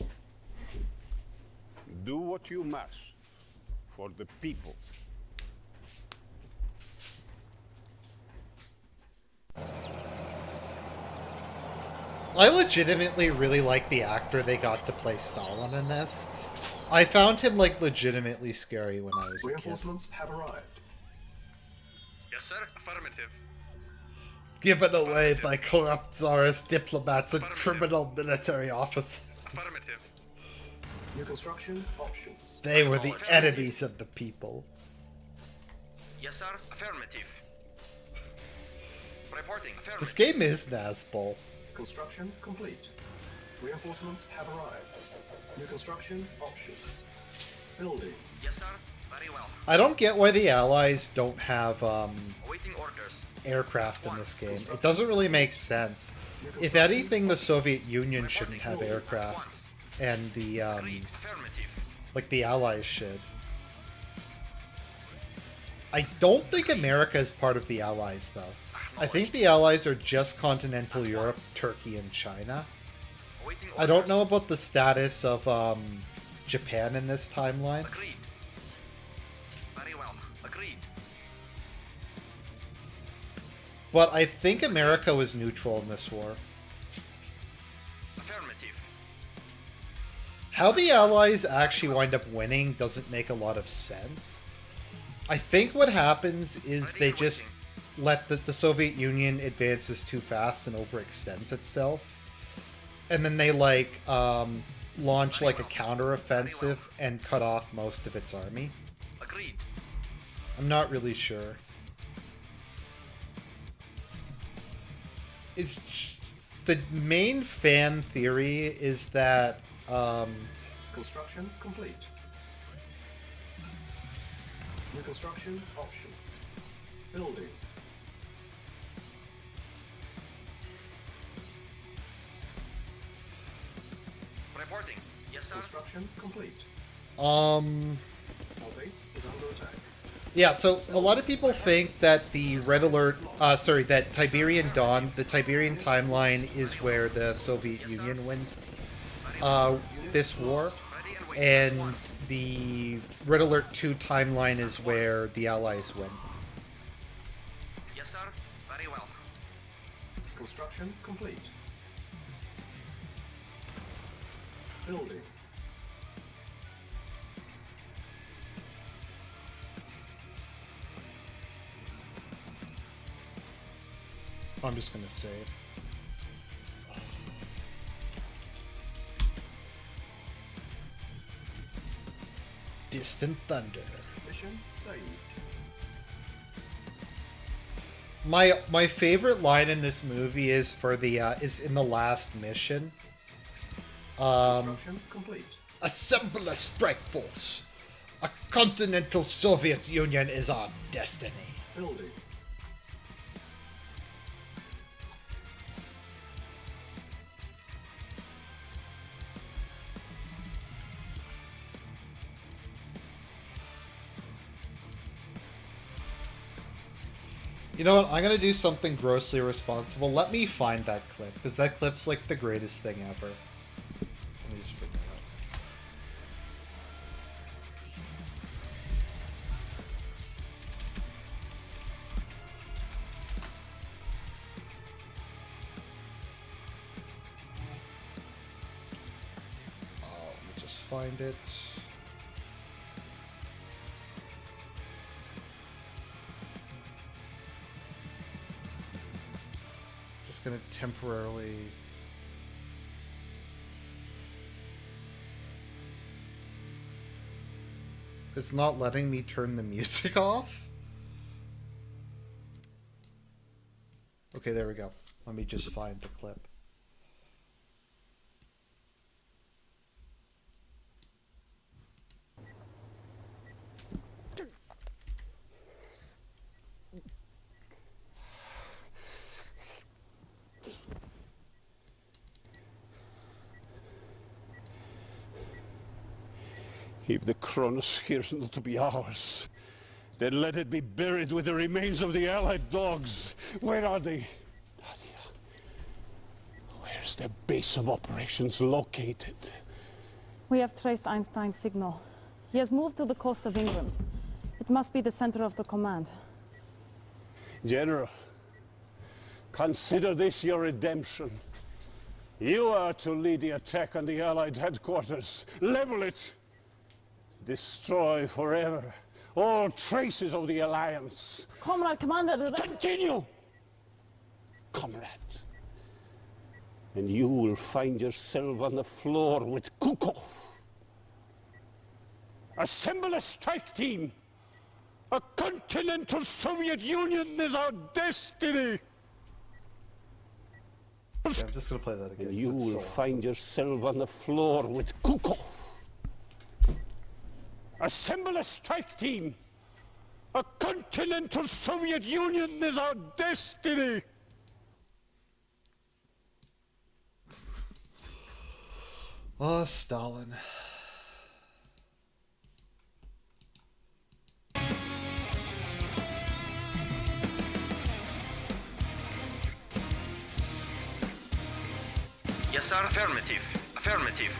Do what you must for the people. I legitimately really like the actor they got to play Stalin in this. I found him, like, legitimately scary when I was a kid. Reinforcements have arrived. Yes, sir. Affirmative. Given away by corrupt Tsarist diplomats and criminal military officers. Affirmative. New construction options. They were the enemies of the people. Yes, sir. Affirmative. Reporting. Affirmative. This game is NAZBOL. Construction complete. Reinforcements have arrived. New construction options. Building. Yes, sir. Very well. I don't get why the Allies don't have Awaiting orders. aircraft in this game. It doesn't really make sense. If anything, the Soviet Union shouldn't have aircraft, and the like the Allies should. I don't think America is part of the Allies, though. I think the Allies are just continental Europe, Turkey, and China. I don't know about the status of Japan in this timeline. Agreed. Very well. Agreed. But I think America was neutral in this war. Affirmative. How the Allies actually wind up winning doesn't make a lot of sense. I think what happens is they just let the Soviet Union advances too fast and overextends itself. And then they, like, launch, like, a counteroffensive and cut off most of its army. Agreed. I'm not really sure. The main fan theory is that, Construction complete. New construction options. Building. Reporting. Yes, sir. Construction complete. Our base is under attack. Yeah, so a lot of people think that the Red Alert, that Tiberian Dawn, the Tiberian timeline is where the Soviet Union wins this war, and the Red Alert 2 timeline is where the Allies win. Yes, sir. Very well. Construction complete. Building. I'm just going to save. Distant Thunder. Mission saved. My favorite line in this movie is for the is in the last mission. Construction complete. Assemble a strike force. A continental Soviet Union is our destiny. Building. You know what? I'm gonna do something grossly irresponsible. Let me find that clip, because that clip's like the greatest thing ever. Let me just bring that up. Oh, let me just find it. Going to temporarily it's not letting me turn the music off. Okay, there we go. Let me just find the clip. If the chronosphere is not to be ours, then let it be buried with the remains of the Allied dogs. Where are they? Nadia, where's their base of operations located? We have traced Einstein's signal. He has moved to the coast of England. It must be the center of the command. General, consider this your redemption. You are to lead the attack on the Allied headquarters. Level it! Destroy forever all traces of the Alliance. Comrade Commander... Continue! Comrade. And you will find yourself on the floor with Kukov. Assemble a strike team. A continental Soviet Union is our destiny. Okay, I'm just going to play that again. And you will find yourself on the floor with Kukov. Assemble a strike team. A continental Soviet Union is our destiny. Oh, Stalin. Yes, sir. Affirmative. Affirmative.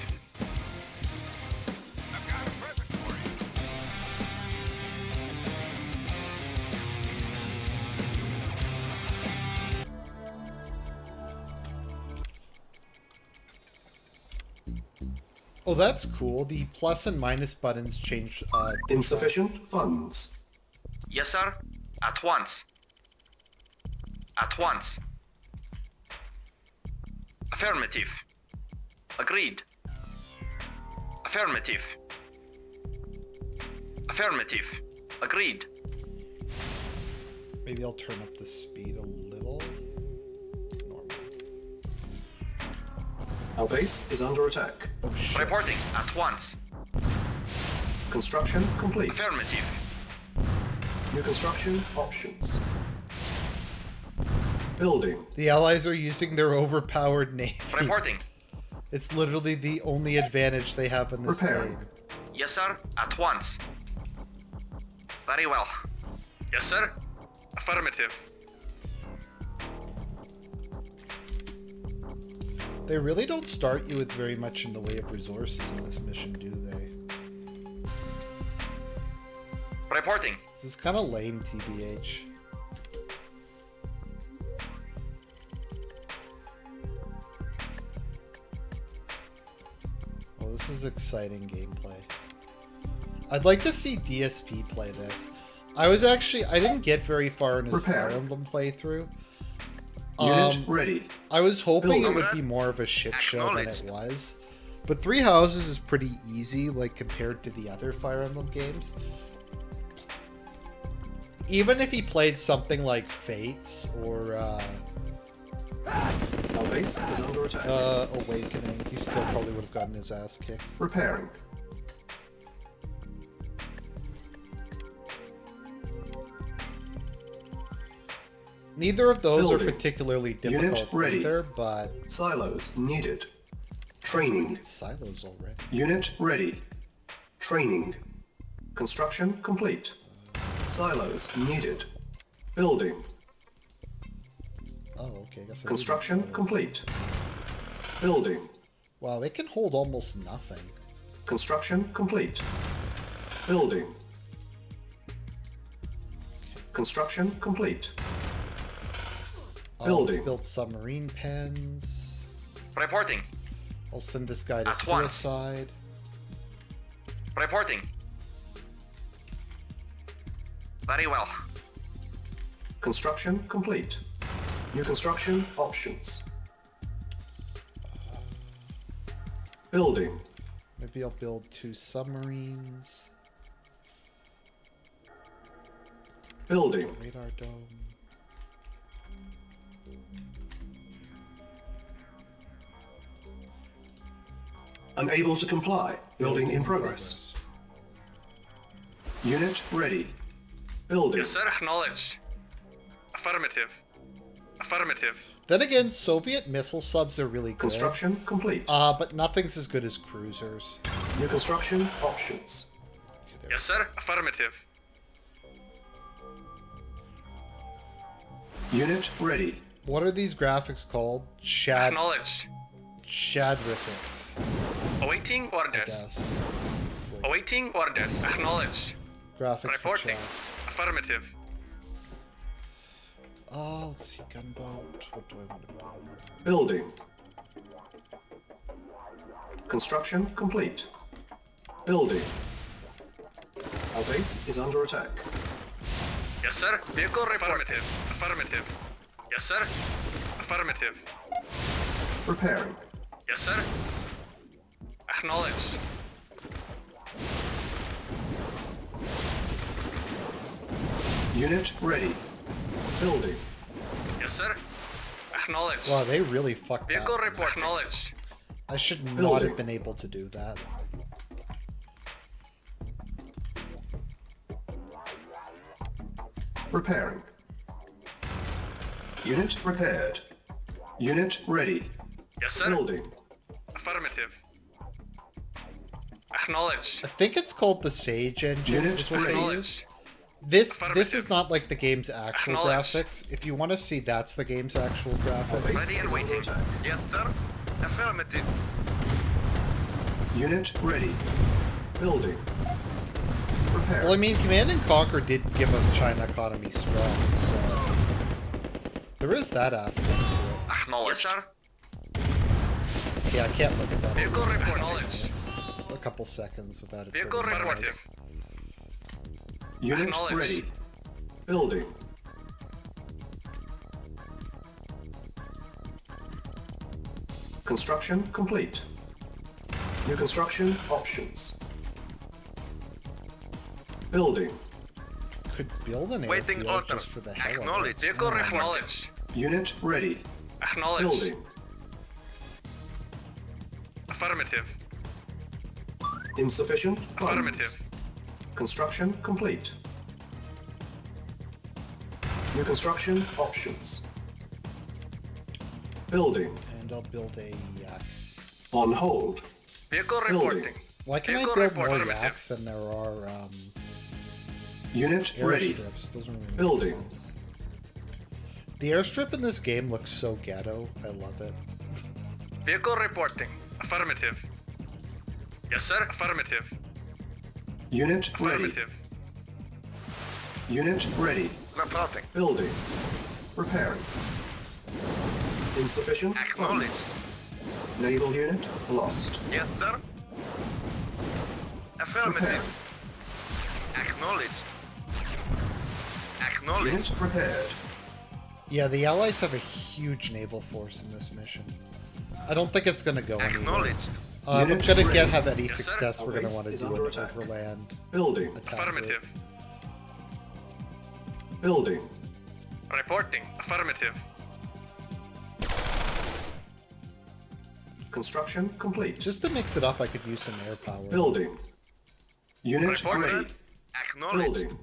Oh, that's cool. The plus and minus buttons change. Insufficient funds. Yes, sir. At once. At once. Affirmative. Agreed. Affirmative. Affirmative. Agreed. Maybe I'll turn up the speed a little. Our base is under attack. Oh, shit. Reporting at once. Construction complete. Affirmative. New construction options. Building. The Allies are using their overpowered navy. Reporting. It's literally the only advantage they have in this game. Yes, sir. At once. Very well. Yes, sir. Affirmative. They really don't start you with very much in the way of resources in this mission, do they? Reporting. This is kind of lame, TBH. Well, this is exciting gameplay. I'd like to see DSP play this. I didn't get very far in his Fire Emblem playthrough. Unit ready. I was hoping Building. it would be more of a shit show than it was. But Three Houses is pretty easy, like, compared to the other Fire Emblem games. Even if he played something like Fates or, Our base is under attack. Awakening. He still probably would have gotten his ass kicked. Repairing. Neither of those Building. are particularly Unit difficult ready. either, but Silos needed. Training. silos already. Unit ready. Training. Construction complete. Silos needed. Building. Oh, okay. I guess I Construction didn't know complete. Building. this. Wow, it can hold almost nothing. Construction complete. Building. Construction complete. Oh, Building. let's build submarine pens. Reporting. I'll send this guy to At once. suicide. Reporting. Very well. Construction complete. New construction options. Building. Maybe I'll build 2 submarines. Building. Radar dome. Unable to comply. Building in progress. Unit ready. Building. Yes, sir. Acknowledged. Affirmative. Affirmative. Then again, Soviet missile subs are really good. Construction complete. But nothing's as good as cruisers. New construction options. Yes, sir. Affirmative. Unit ready. What are these graphics called? Acknowledged. Shadrifics, Awaiting I orders. guess. It's like Awaiting orders. Acknowledged. graphics for Reporting. chads. Affirmative. Let's see, gunboat. What do I want to build? Building. Construction complete. Building. Our base is under attack. Yes, sir. Vehicle affirmative. Affirmative. Yes, sir. Affirmative. Repairing. Yes, sir. Acknowledged. Unit ready. Building. Yes, sir. Acknowledged. Wow, they really fucked that. Vehicle report. Acknowledged. I should not Building. have been able to do that. Repairing. Unit repaired. Unit ready. Yes, sir. Building. Affirmative. Acknowledged. I think it's called the Sage engine. Unit Is what they use. Acknowledged. This Affirmative. is not like the game's actual Acknowledged. graphics. If you want to see, that's the game's actual Our graphics. base Ready and is under waiting. attack. Yes, sir. Affirmative. Unit ready. Building. Repair. Well, I mean, Command and Conquer did give us China economy strong, so there is that aspect to it. Acknowledged. Yes, sir. Yeah, I can't look at that. Vehicle report. Acknowledged. It's a couple seconds without it. Vehicle turning report. red. Unit Acknowledged. ready. Building. Construction complete. New construction options. Building. Could build an Waiting airfield order. just for the hell of it. Acknowledged. Vehicle acknowledged. Unit ready. Acknowledged. Building. Affirmative. Insufficient funds. Affirmative. Construction complete. New construction options. Building. And I'll build a yak. On hold. Vehicle Building. reporting. Why can I Vehicle build report. more Affirmative. yaks than there are Unit ready. airstrips? Doesn't really make Building. sense. The airstrip in this game looks so ghetto. I love it. Vehicle reporting. Affirmative. Yes, sir. Affirmative. Unit ready. Affirmative. Unit ready. Reporting. Building. Repairing. Insufficient Acknowledged. funds. Naval unit lost. Yes, sir. Affirmative. Repair. Acknowledged. Acknowledged. Unit repaired. Yeah, the Allies have a huge naval force in this mission. I don't think it's going to go anywhere. Acknowledged. If I'm Unit going to ready. have any Yes, sir. success, Our we're going to base want to is do under an attack. overland Building. attack. Affirmative. Building. Reporting. Affirmative. Construction complete. Just to mix it up, I could use some air power. Building. Unit Report ready. that. Acknowledged. Building.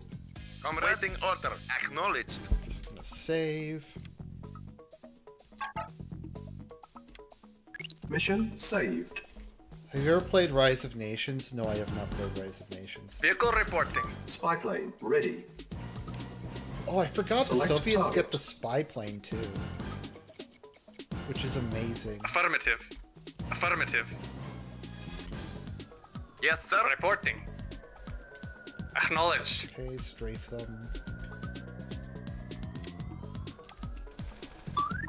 Waiting order. Acknowledged. Just gonna save. Mission saved. Have you ever played Rise of Nations? No, I have not played Rise of Nations. Vehicle reporting. Spy plane ready. Oh, I forgot Select the Soviets target. get the spy plane too. Which is amazing. Affirmative. Affirmative. Yes, sir. Reporting. Acknowledged. Okay, strafe them.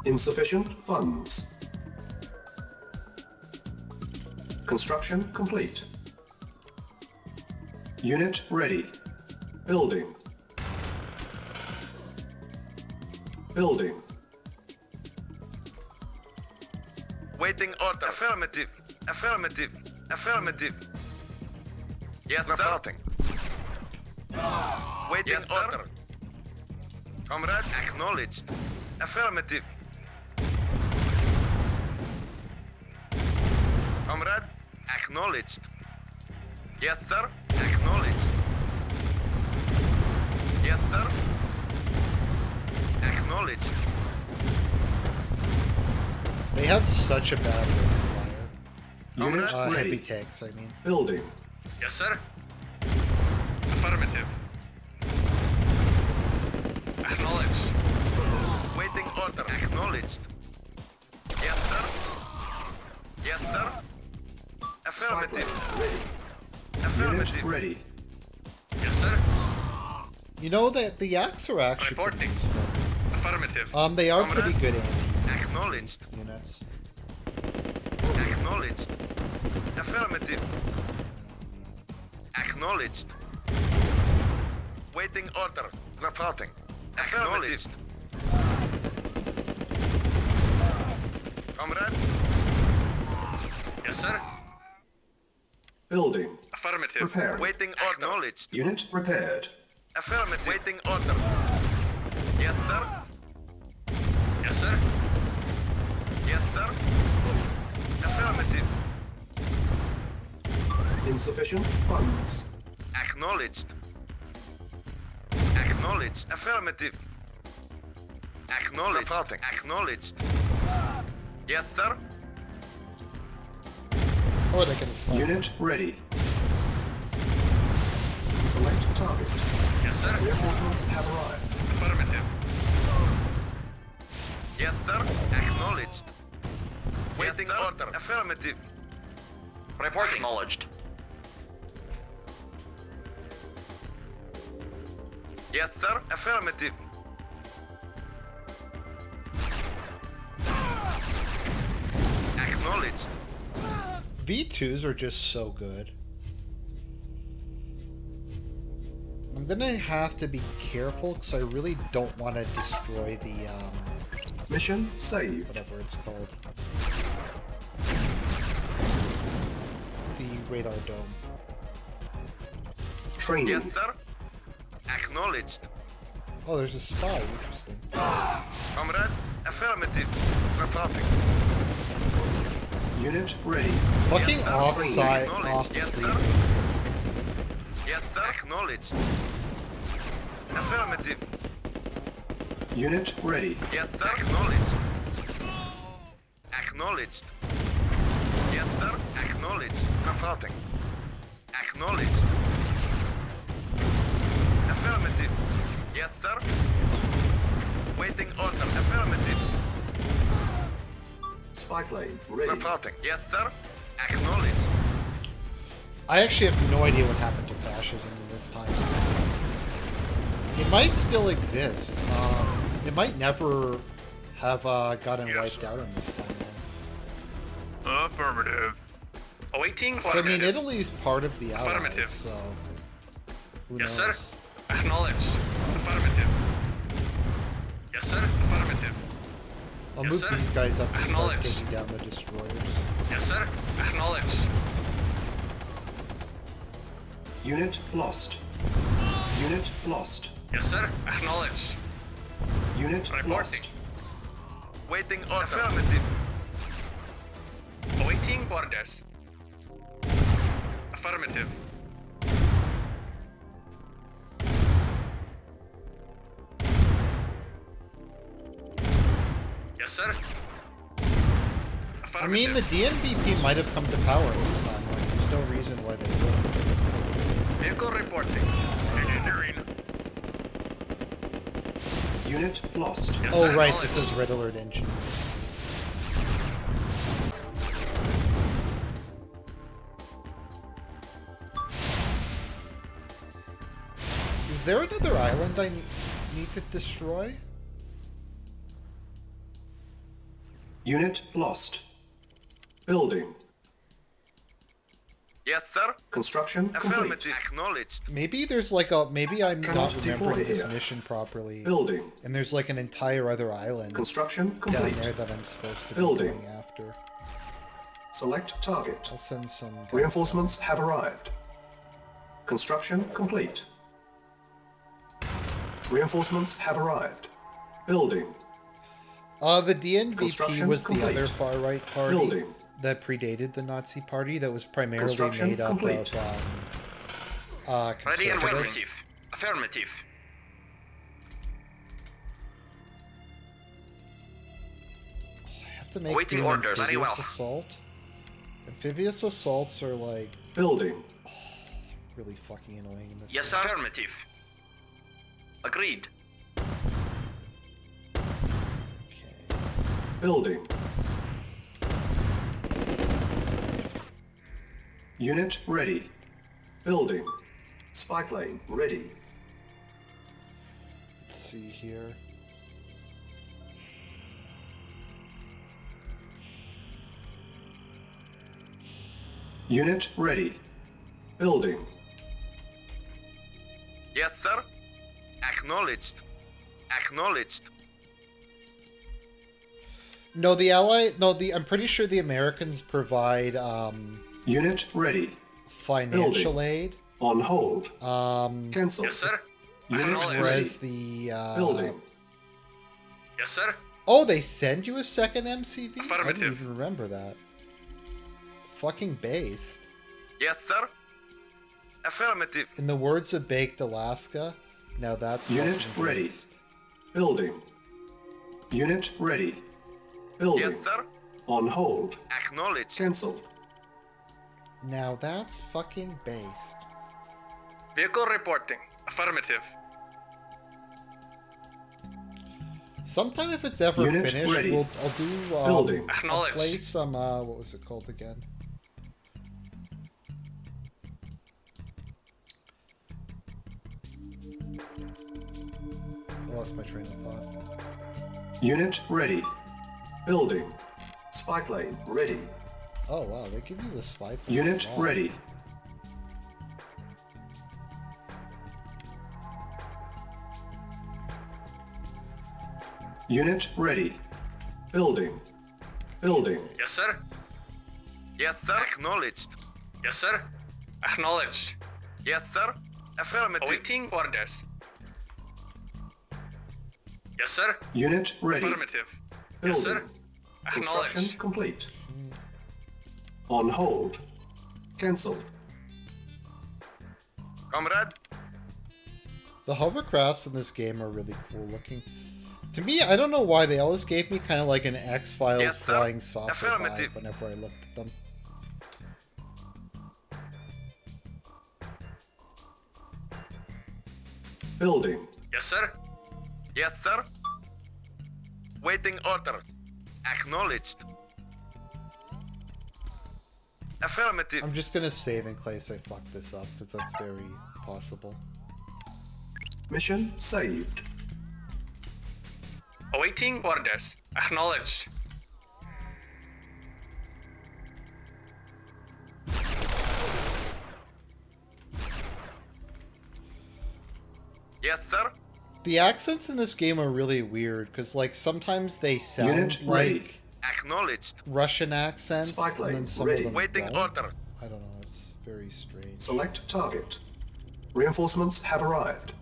Insufficient funds. Construction complete. Unit ready. Building. Building. Waiting order. Affirmative. Affirmative. Affirmative. Yes, reporting. Waiting order. Comrade, acknowledged. Affirmative. Comrade, acknowledged. Yes, sir. Acknowledged. Yes, sir. Acknowledged. They have such a bad rate of fire. Unit Heavy ready. tanks, I mean. Building. Yes, sir. Affirmative. Acknowledged. Waiting order. Acknowledged. Yes, sir. Yes, sir. Spy plane Affirmative. ready. Unit Affirmative. ready. Yes, sir. You know that the Yaks are actually pretty Reporting. useful. Affirmative. They are Comrade. pretty good anti Acknowledged. units. Acknowledged. Affirmative. Acknowledged. Waiting order. Reporting. Acknowledged. Comrade? Yes, sir. Building. Affirmative. Prepared. Waiting order. Acknowledged. Unit repaired. Affirmative. Waiting order. Yes, sir. Yes, sir. Yes, sir. Affirmative. Insufficient funds. Acknowledged. Acknowledged. Affirmative. Acknowledged. Reporting. Acknowledged. Yes, sir. Or they can spy. Unit ready. Select target. Yes, sir. Reinforcements have arrived. Affirmative. Yes, sir. Acknowledged. Waiting order. Affirmative. Report acknowledged. Yes, sir. Affirmative. Acknowledged. V2s are just so good. I'm gonna have to be careful because I really don't want to destroy the Mission saved. whatever it's called. The radar dome. Training. Yes, sir. Acknowledged. Oh, there's a spy. Interesting. Comrade, affirmative. Reporting. Unit ready. Fucking Yes, sir. offside, Acknowledged. off Yes, screen. sir. Yes, sir. Acknowledged. Affirmative. Unit ready. Yes, sir. Acknowledged. Acknowledged. Yes, sir. Acknowledged. Reporting. Acknowledged. Affirmative. Yes, sir. Waiting order. Affirmative. Spy plane ready. Reporting. Yes, sir. Acknowledged. I actually have no idea what happened to fascism in this time. It might still exist. It might never have gotten wiped out in this time. Affirmative. Awaiting So, I mean, Italy's part of the Allies, Affirmative. so... who Yes, knows? sir. Acknowledged. Affirmative. Yes, sir. Affirmative. I'll Yes, move sir. these guys up to start Acknowledged. taking down the destroyers. Yes, sir. Acknowledged. Unit lost. Unit lost. Yes, sir. Acknowledged. Unit Reporting. lost. Waiting order. Affirmative. Awaiting Awaiting orders. Affirmative. Yes, sir. I mean, the DNVP might have come to power this time. Like, there's no reason why they wouldn't. Vehicle reporting. Engineering. Unit lost. Yes, Oh, sir. right, this is Red Alert Engineers. Is there another island I need to destroy? Unit lost. Building. Yes, sir. Construction complete. Affirmative. Acknowledged. Maybe there's like a... Maybe I'm Cannot not deploy remembering this here. mission properly. Building. And there's like an entire other island Construction down complete. there that I'm supposed to be Building. going after. Select target. I'll send some... guys Reinforcements have arrived. Construction complete. Reinforcements have arrived. Building. The DNVP Construction was complete. the other far-right party Building. that predated the Nazi party that was primarily Construction made up complete. of Ready and conservatives. waiting. Affirmative. I have to make Awaiting do an orders. Very amphibious well. assault. Amphibious assaults are like Building. really fucking annoying in this Yes, game. sir. Affirmative. Agreed. Okay. Building. Unit ready. Building. Spike lane ready. Let's see here. Unit ready. Building. Yes, sir. Acknowledged. Acknowledged. No, I'm pretty sure the Americans provide Unit ready. financial Building. aid. On hold. Cancel. Yes, sir. Unit Acknowledged. ready. Whereas the Building. Yes, sir. Oh, they send you a second MCV? I didn't Affirmative. even remember that. Fucking based. Yes, sir. Affirmative. In the words of Baked Alaska, now that's Unit fucking ready. based. Building. Unit ready. Building. Yes, sir. On hold. Acknowledged. Cancel. Now that's fucking based. Vehicle reporting. Affirmative. Sometime if it's ever Unit finished, ready. I'll do Building. I'll Acknowledged. play some what was it called again? I lost my train of thought. Unit ready. Building. Spike lane ready. Oh wow, they give you the spy plane. Unit Wow. ready. Unit ready. Building. Building. Yes, sir. Yes, sir. Acknowledged. Yes, sir. Acknowledged. Yes, sir. Affirmative. Awaiting orders. Yes, sir. Unit ready. Affirmative. Building. Yes, sir. Construction Acknowledged. complete. On hold. Cancel. Comrade. The hovercrafts in this game are really cool looking. To me, I don't know why they always gave me kind of like an X-Files Yes, sir. flying saucer vibe Affirmative. whenever I looked at them. Building. Yes, sir. Yes, sir. Waiting order. Acknowledged. Affirmative. I'm just gonna save in case I fuck this up, because that's very possible. Mission saved. Awaiting orders. Acknowledged. Yes, sir. The accents in this game are really weird, because like sometimes they sound Unit like ready. Acknowledged. Russian accents, Spike and then lane some ready. of them Waiting don't. order. I don't know, it's very strange. Select target. Reinforcements have arrived.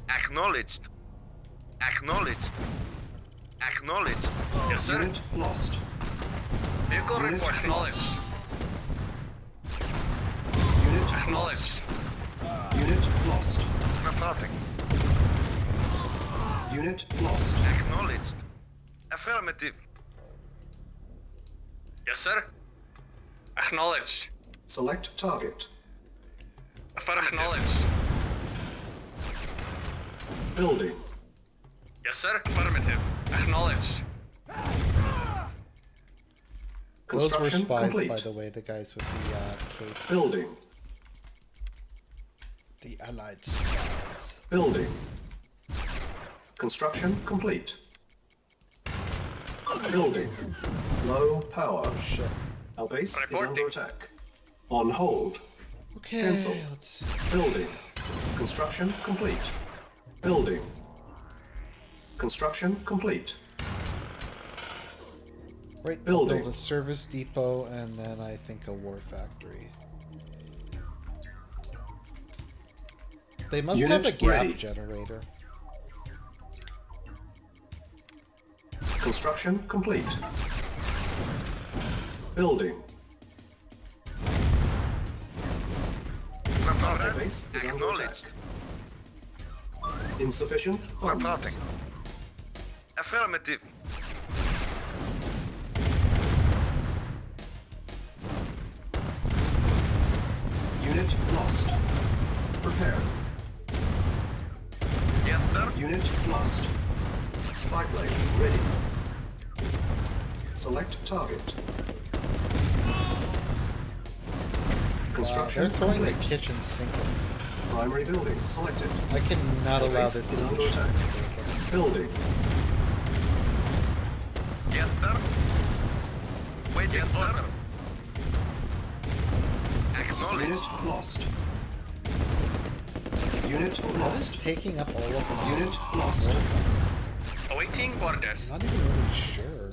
Acknowledged. Acknowledged. Acknowledged. Yes, sir. Unit lost. Vehicle Unit report acknowledged. lost. Unit Acknowledged. lost. Unit lost. Reporting. Unit lost. Acknowledged. Affirmative. Yes, sir. Acknowledged. Select target. Affirmative. Acknowledged. Building. Yes, sir. Affirmative. Acknowledged. Those were Construction spies, complete. by the way, the guys with the capes. Building. The Allied spies. Building. Construction complete. Building. Low power. Oh, shit. Our base is Reporting. under attack. On hold. Okay, Cancel. let's... Building. Construction complete. Building. Construction complete. Right, I'll Building. build a service depot and then I think a war factory. They must Unit have a gap ready. generator. Construction complete. Building. Our Reporting. base is under attack. Acknowledged. Insufficient funds. Reporting. Affirmative. Unit lost. Prepare. Yes, sir. Unit lost. Spy plane ready. Select target. Construction They're throwing complete. the kitchen sink. Primary building selected. I cannot The allow base this is to under be attack. taken. Building. Yes, sir. Waiting order. Unit Acknowledged. lost. Unit What is lost. taking up all of them? Unit lost. Awaiting orders. Not even really sure.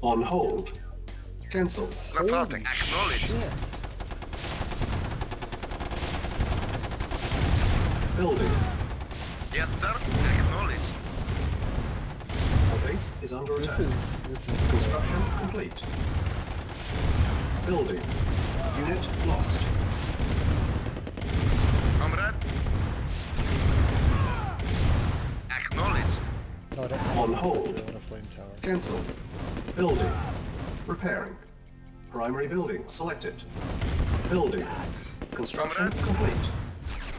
On hold. Cancel. Reporting. Holy Acknowledged. shit. Building. Yes, sir. Acknowledged. Our base is under This attack. is Construction complete. Building. Unit lost. Comrade. Acknowledged. No, I don't On know. hold. They're in a flame tower. Cancel. Building. Repairing. Primary building selected. Building. Construction complete.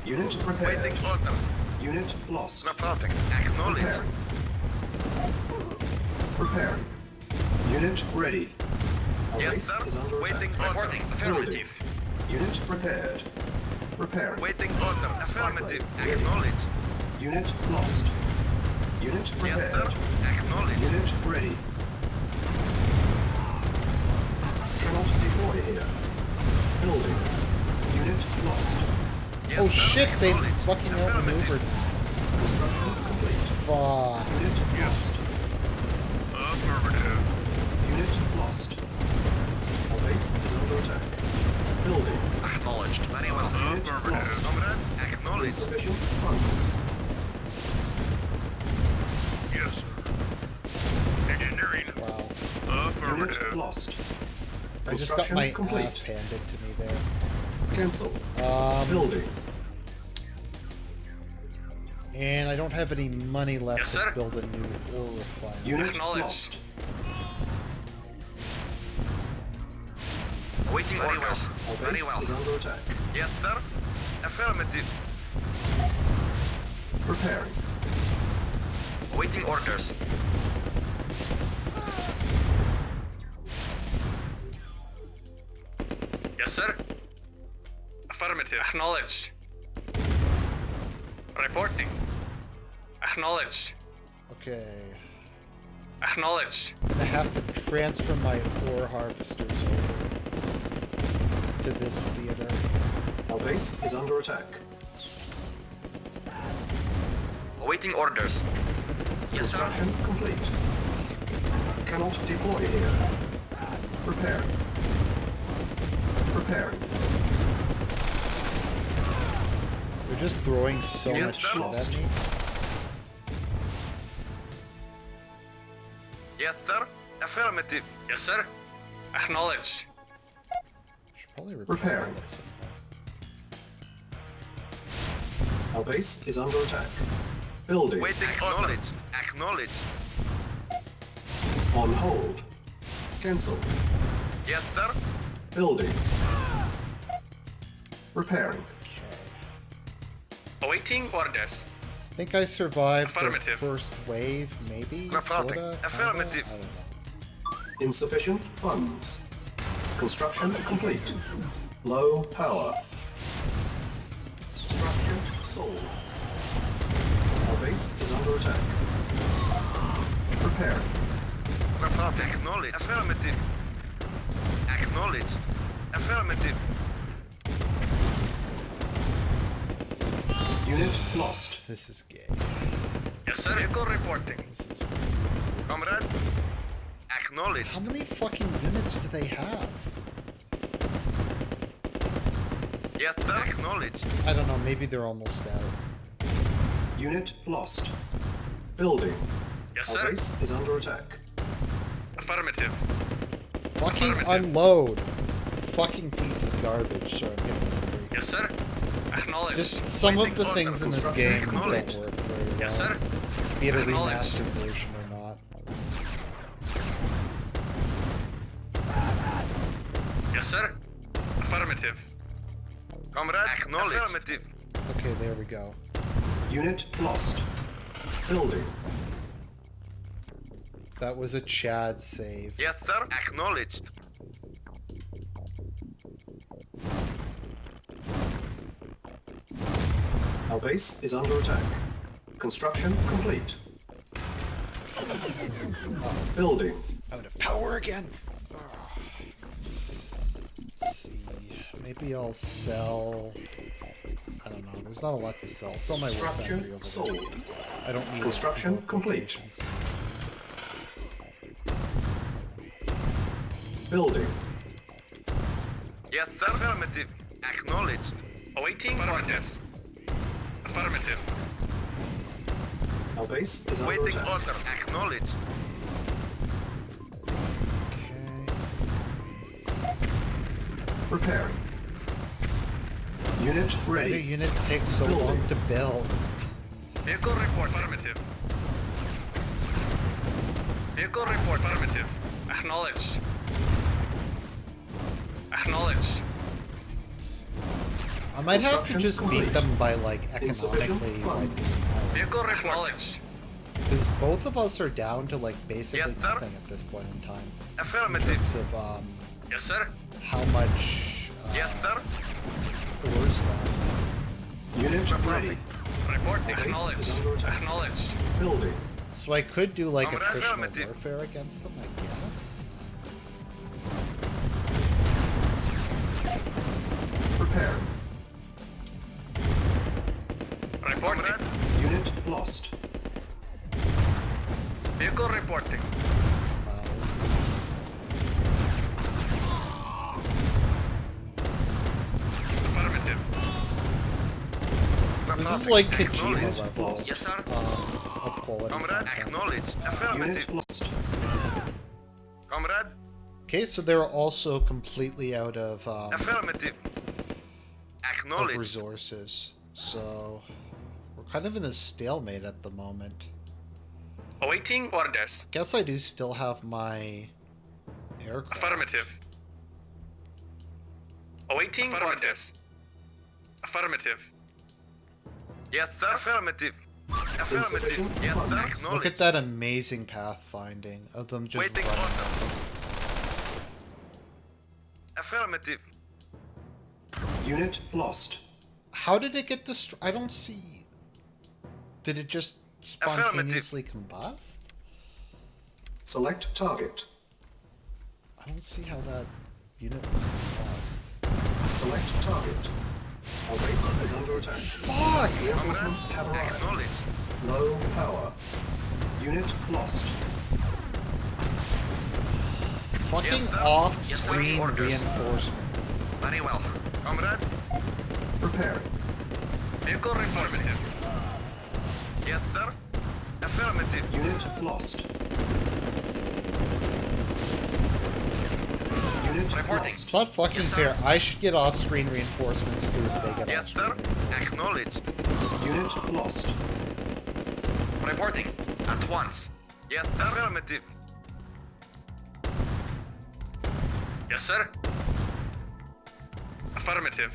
Unit repaired. Waiting order. Unit lost. Reporting. Acknowledged. Repairing. Repairing. Unit ready. Our Yes, base sir. is under Waiting attack. order. Building. Unit repaired. Repairing. Waiting order. Spy Affirmative. plane ready. Acknowledged. Unit lost. Unit Yes, repaired. sir. Acknowledged. Unit ready. Cannot deploy here. Building. Unit lost. Yes, Oh sir. shit, they Acknowledged. fucking outmaneuvered. Construction complete. Fuck. Unit lost. Affirmative. Unit lost. Our base is under attack. Building. Acknowledged. Very well. Unit lost. Comrade. Acknowledged. Insufficient funds. Yes, sir. Engineering. Wow. Unit lost. I just got Construction my complete. ass handed to me there. Cancel. Building. Building. And I don't have any money left Yes, to sir. build a new ore refinery. Unit Acknowledged. lost. Awaiting orders. Our Very base well. is under attack. Yes, sir. Affirmative. Repairing. Awaiting orders. Yes, sir. Affirmative. Acknowledged. Reporting. Acknowledged. Okay. Acknowledged. I have to transfer my ore harvesters over to this theater. Our base is under attack. Awaiting orders. Yes, sir. Construction complete. Cannot deploy here. Repairing. Repairing. They're just throwing so Yes, much sir. shit Lost. at me. Yes, sir. Affirmative. Yes, sir. Acknowledged. Should probably Repairing. this. Our base is under attack. Building. Waiting acknowledged. Acknowledged. On hold. Cancel. Yes, sir. Building. Repairing. Okay. Awaiting orders. I think I survived the Affirmative. first wave, maybe? Reporting. Sorta? Kinda? Affirmative. I don't know. Insufficient funds. Construction complete. Low power. Structure sold. Our base is under attack. Preparing. Reporting. Acknowledged. Affirmative. Acknowledged. Affirmative. Unit lost. This is gay. Yes, sir. Vehicle reporting. This is... Comrade. Acknowledged. How many fucking units do they have? Yes, sir. Acknowledged. I don't know, maybe they're almost out. Unit lost. Building. Yes, Our sir. base is under attack. Affirmative. Fucking Affirmative. unload! Fucking piece of garbage, so I'm getting angry. Yes, sir. Acknowledged. Just some of the Waiting things in this Construction game don't acknowledged. work very well. Yes, sir. Be it a Acknowledged. remastered version or not. Yes, sir. Affirmative. Comrade. Acknowledged. Affirmative. Okay, there we go. Unit lost. Building. That was a Chad save. Yes, sir. Acknowledged. Our base is under attack. Construction complete. Building. Out of power again! Ugh. Let's see. Maybe I'll sell... I don't know. There's not a lot to sell. Sell my Structure factory over there. sold. I don't need Construction it for both complete. locations. Building. Yes, sir. Affirmative. Acknowledged. Awaiting orders. Affirmative. Our base is under Waiting attack. order. Acknowledged. Okay. Preparing. Unit Why do ready. units take so long Building. to build? Vehicle report. Affirmative. Vehicle report. Affirmative. Acknowledged. Acknowledged. I might have to Construction just beat complete. them by, like, Insufficient economically, funds. Vehicle acknowledged. because both of us are down to, like, basically Yes, sir. nothing at this point in time. In Affirmative. terms of, Yes, sir. how much, Yes, sir. ores left. Unit Reporting. ready. Report Our base is acknowledged. under attack. Acknowledged. Building. So I could do, like, Comrade, attritional affirmative. warfare against them, I guess? Preparing. Reporting. Comrade. Unit lost. Vehicle reporting. Affirmative. This is like Kojima Acknowledged. level Yes, sir. of quality. Comrade. content. Acknowledged. Affirmative. Unit lost. Comrade. Okay, so they're also completely out of Affirmative. Acknowledged. resources. So we're kind of in a stalemate at the moment. Awaiting orders. Guess I do still have my aircraft. Affirmative. Awaiting orders. Affirmative. Yes, sir. Affirmative. Affirmative. Insufficient Yes, sir. funds. Acknowledged. Look at that amazing pathfinding of them just Waiting running. order. Affirmative. Unit lost. How did it get destroyed? I don't see. Did it just spontaneously combust? Select target. I don't see how that unit was combust. Select target. Our base is under attack. Fuck! Reinforcements have arrived. Acknowledged. Low power. Unit lost. Fucking Yes, sir. off-screen Yes, sir. Orders. reinforcements. Very well. Comrade. Preparing. Vehicle reformative. Yes, sir. Affirmative. Unit lost. Reporting. It's not fucking Yes, sir. fair. I should get off-screen reinforcements too if they get Yes, sir. off-screen. Acknowledged. Unit lost. Reporting. At once. Yes, sir. Affirmative. Yes, sir. Affirmative.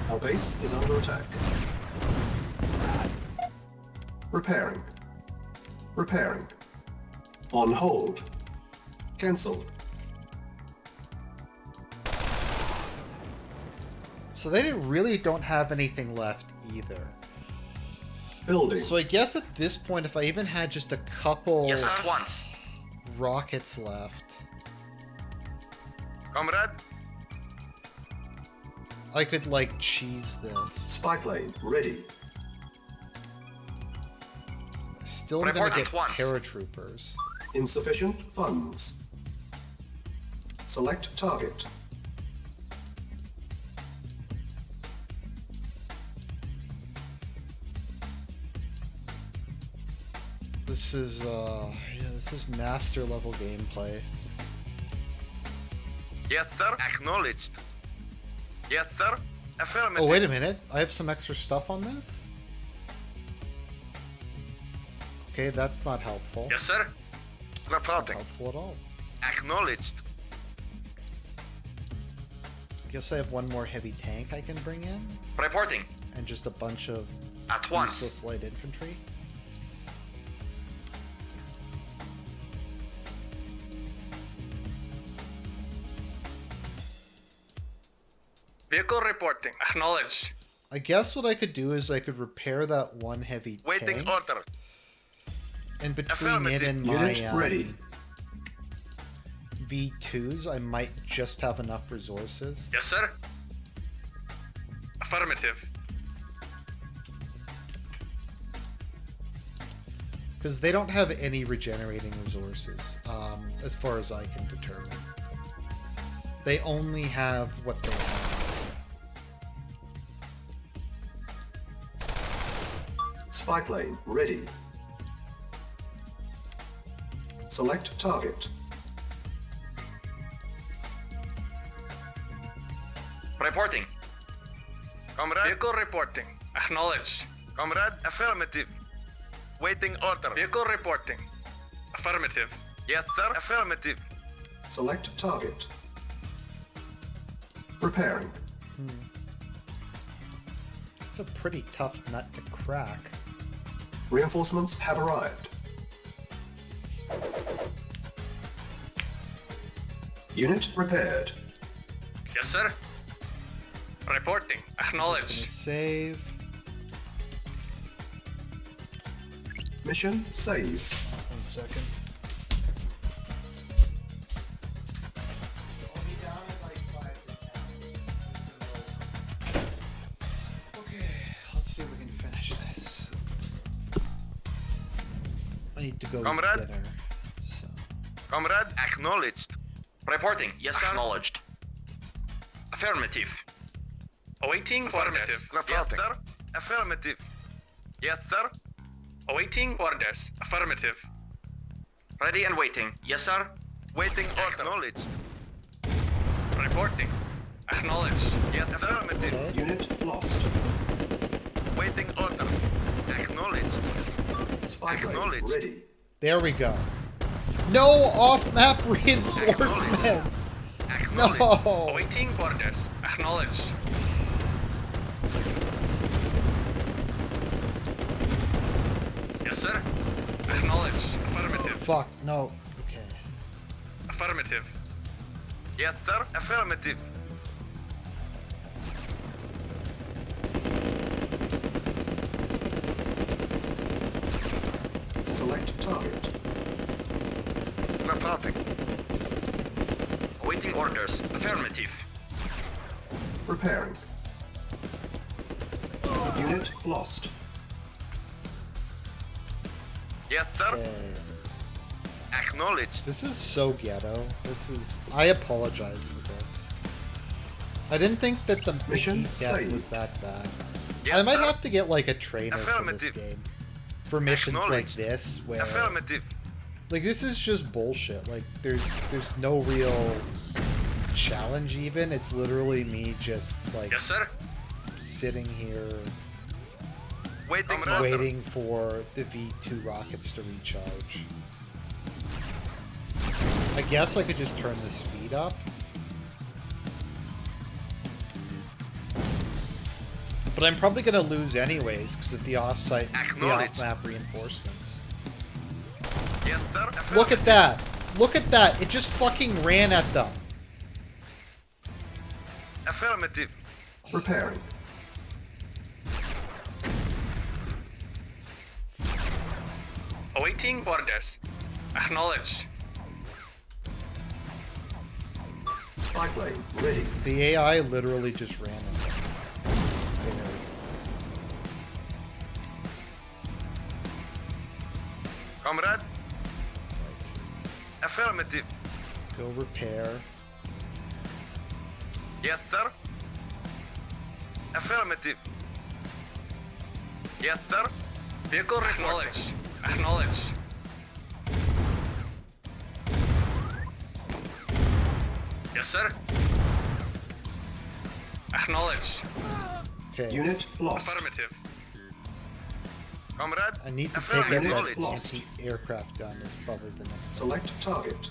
Our base is under attack. Repairing. Repairing. On hold. Cancel. So they really don't have anything left either. Building. So I guess at this point, if I even had just a couple Yes, at once. rockets left, Comrade. I could, like, cheese this. Spy plane ready. Still gonna Report get at once. paratroopers. Insufficient funds. Select target. This is, this is master level gameplay. Yes, sir. Acknowledged. Yes, sir. Affirmative. Oh, wait a minute. I have some extra stuff on this? Okay, that's not helpful. Yes, sir. Not Reporting. helpful at all. Acknowledged. Guess I have one more heavy tank I can bring in, Reporting. and just a bunch of At once. useless light infantry. Vehicle reporting. Acknowledged. I guess what I could do is I could repair that one heavy Waiting tank, order. and between it and my Unit ready. V2s, I might just have enough resources. Yes, sir. Affirmative. Because they don't have any regenerating resources, as far as I can determine. They only have what they have. Spy plane ready. Select target. Reporting. Comrade. Vehicle reporting. Acknowledged. Comrade. Affirmative. Waiting order. Vehicle reporting. Affirmative. Yes, sir. Affirmative. Select target. Repairing. It's a pretty tough nut to crack. Reinforcements have arrived. Unit repaired. Yes, sir. Reporting. Just gonna Acknowledged. save. Mission saved. 1 second. Okay, let's see if we can finish this. I need to go Comrade? eat dinner. So. Comrade. Acknowledged. Reporting. Yes, sir. Acknowledged. Affirmative. Awaiting orders. Reporting. Yes, sir. Affirmative. Yes, sir. Awaiting orders. Affirmative. Ready and waiting. Yes, sir. Waiting order. Acknowledged. Reporting. Acknowledged. Yes, affirmative. Okay. Unit lost. Waiting order. Acknowledged. Spy plane Acknowledged. ready. There we go. No off-map reinforcements! Acknowledged. No! Awaiting orders. Acknowledged. Yes, sir. Acknowledged. Affirmative. Fuck, no. Okay. Affirmative. Yes, sir. Affirmative. Select target. Reporting. Awaiting orders. Affirmative. Repairing. Unit lost. Yes, sir. Okay. Acknowledged. This is so ghetto. This is... I apologize for this. I didn't think that the Mission death saved. was that bad. Yes, I might sir. have to get like a trainer for this Affirmative. game. For missions like Acknowledged. this, where... Affirmative. Like, this is just bullshit. Like, there's no real challenge even. It's literally me just like Yes, sir. sitting here Waiting. waiting for the V2 rockets to recharge. I guess I could just turn the speed up. But I'm probably going to lose anyways because of the off-map reinforcements. Yes, sir. Look at that! Look at that! It just fucking ran at them. Affirmative. Repairing. Awaiting orders. Acknowledged. Spike lane ready. The AI literally just ran at them. Okay, there we go. Comrade. Affirmative. Go repair. Yes, sir. Affirmative. Yes, sir. Vehicle acknowledged. Acknowledged. Yes, sir. Acknowledged. Okay. Unit lost. Affirmative. Comrade. I need to take Affirmative. out that Lost. anti-aircraft gun is probably the next. Select target.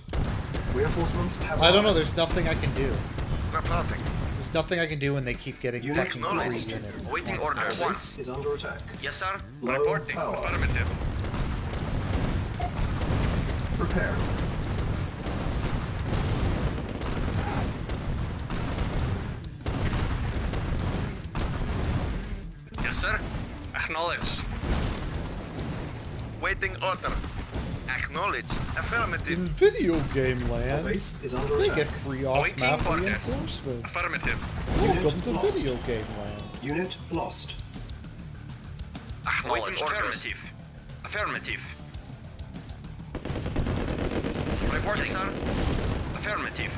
Reinforcements have I don't know, arrived. there's nothing I can do. Reporting. There's nothing I can do when they keep getting Unit fucking acknowledged. 3 units. Waiting constantly. orders. Our base is under attack. Yes, sir. Low Reporting. power. Affirmative. Prepare. Yes, sir. Acknowledged. Waiting order. Acknowledge. Affirmative. In video game Our land, base is under they attack. get free off-map Awaiting orders. reinforcements. Affirmative. Welcome to lost. video game land. Unit lost. Acknowledged. orders. Affirmative. Affirmative. Reporting, sir. Affirmative.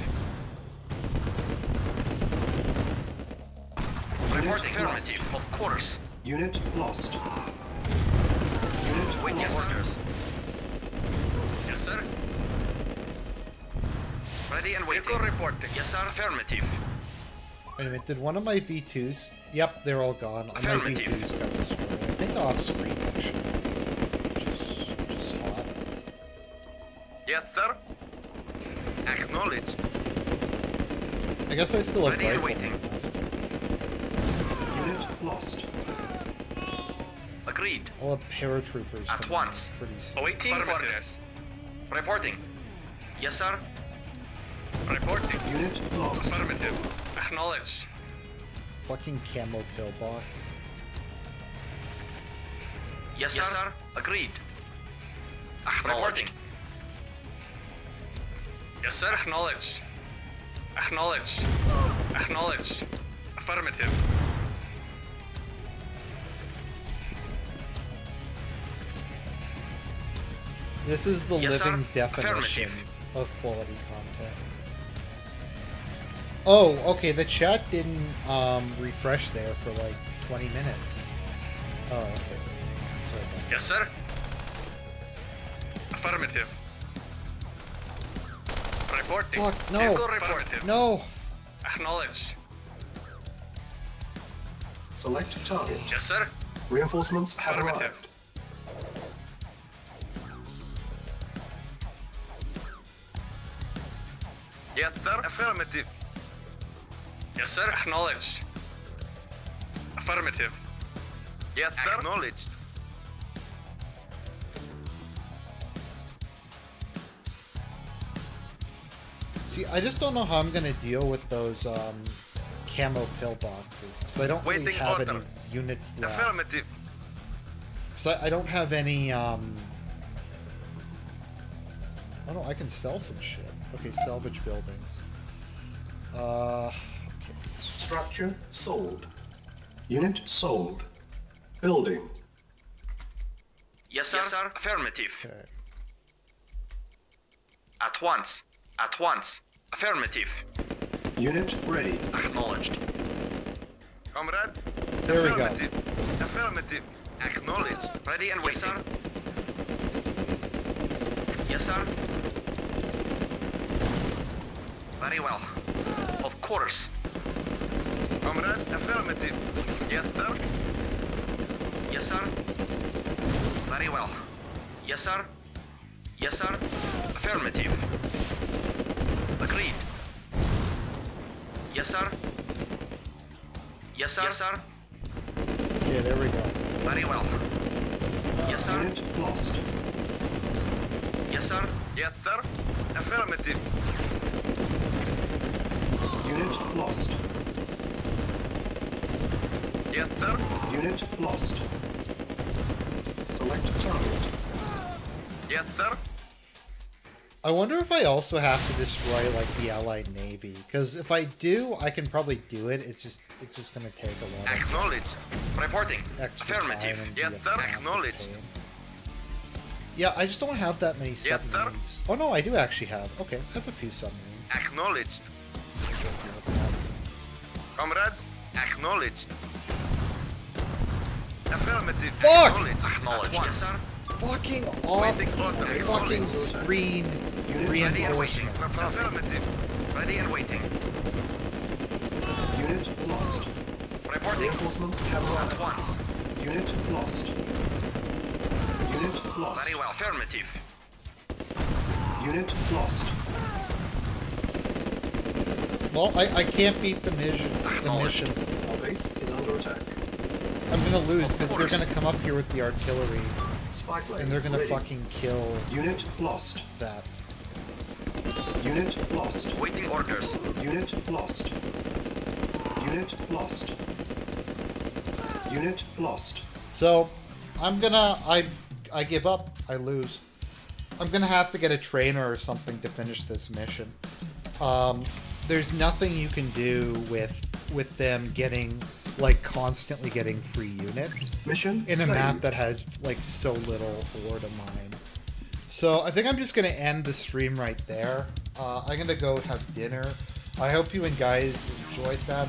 Reporting. Affirmative. Of course. Unit lost. Unit Waiting lost. orders. Yes, sir. Ready and waiting. Vehicle reporting. Yes, sir. Affirmative. Wait a minute, did one of my V2s? Yep, they're all gone. All my Affirmative. V2s got destroyed. I think off screen actually. Which is hot. Yes, sir. Acknowledged. I guess I still have Ready and rifle. waiting. Unit lost. Agreed. I'll have paratroopers At coming once. in pretty soon. Awaiting orders. Reporting. Yes, sir. Reporting. Unit lost. Affirmative. Acknowledged. Fucking camo pillbox. Yes, sir. Agreed. Acknowledged. Yes, sir. Acknowledged. Acknowledged. Acknowledged. Affirmative. This is the Yes, sir. living definition Affirmative. of quality content. Oh, okay, the chat didn't refresh there for like 20 minutes. Oh, okay. Sorry about that. Yes, sir. Affirmative. Reporting. Fuck, no. Vehicle reported. No! Acknowledged. Select target. Yes, sir. Reinforcements have Affirmative. arrived. Yes, sir. Affirmative. Yes, sir. Acknowledged. Affirmative. Yes, sir. Acknowledged. See, I just don't know how I'm gonna deal with those camo pillboxes because I don't really Waiting have order. any units left. Affirmative. Because I don't have any. Oh no, I can sell some shit. Okay, salvage buildings. Okay. Structure sold. Unit sold. Building. Yes, sir. Yes, sir. Affirmative. Okay. At once. At once. Affirmative. Unit ready. Acknowledged. Comrade. There we go. Affirmative. Affirmative. Acknowledged. Ready and waiting. Yes, sir. Very well. course. Comrade, affirmative. Yes, sir. Yes, sir. Very well. Yes, sir. Yes, sir. Affirmative. Agreed. Yes, sir. Yes, sir. Yes, sir. Yeah, there we go. Very well. Yes, sir. Unit lost. Yes, sir. Yes, sir. Affirmative. Unit lost. Yes, sir. Unit lost. Select target. Yes, sir. I wonder if I also have to destroy like the Allied Navy, because if I do, I can probably do it. It's just gonna take a lot of Acknowledged. Reporting. extra Affirmative. time and Yes, be a sir. massive Acknowledged. pain. Yeah, I just don't have that many sir. submarines. Oh no, I do actually have. Okay, I have a few submarines. Acknowledged. Comrade, acknowledged. Affirmative. Fuck! Acknowledged. Acknowledged. Yes, sir. Fucking off Waiting order. fucking Acknowledged. screen Ready and waiting. reinforcements. Affirmative. Ready and waiting. Unit lost. Reporting. Reinforcements have At arrived. once. Unit lost. Unit lost. Very well. Affirmative. Unit lost. Well, I can't beat the mission. Acknowledged. Our base is under attack. I'm gonna lose because they're course. gonna come up here with the artillery Spy plane and they're gonna ready. fucking kill Unit lost. that. Unit lost. Waiting orders. Unit lost. Unit lost. Unit lost. So, I'm gonna I give up. I lose. I'm gonna have to get a trainer or something to finish this mission. There's nothing you can do with them getting like constantly getting free units Mission in a saved. map that has like so little ore to mine. So I think I'm just gonna end the stream right there. I'm gonna go have dinner. I hope you and guys enjoyed that.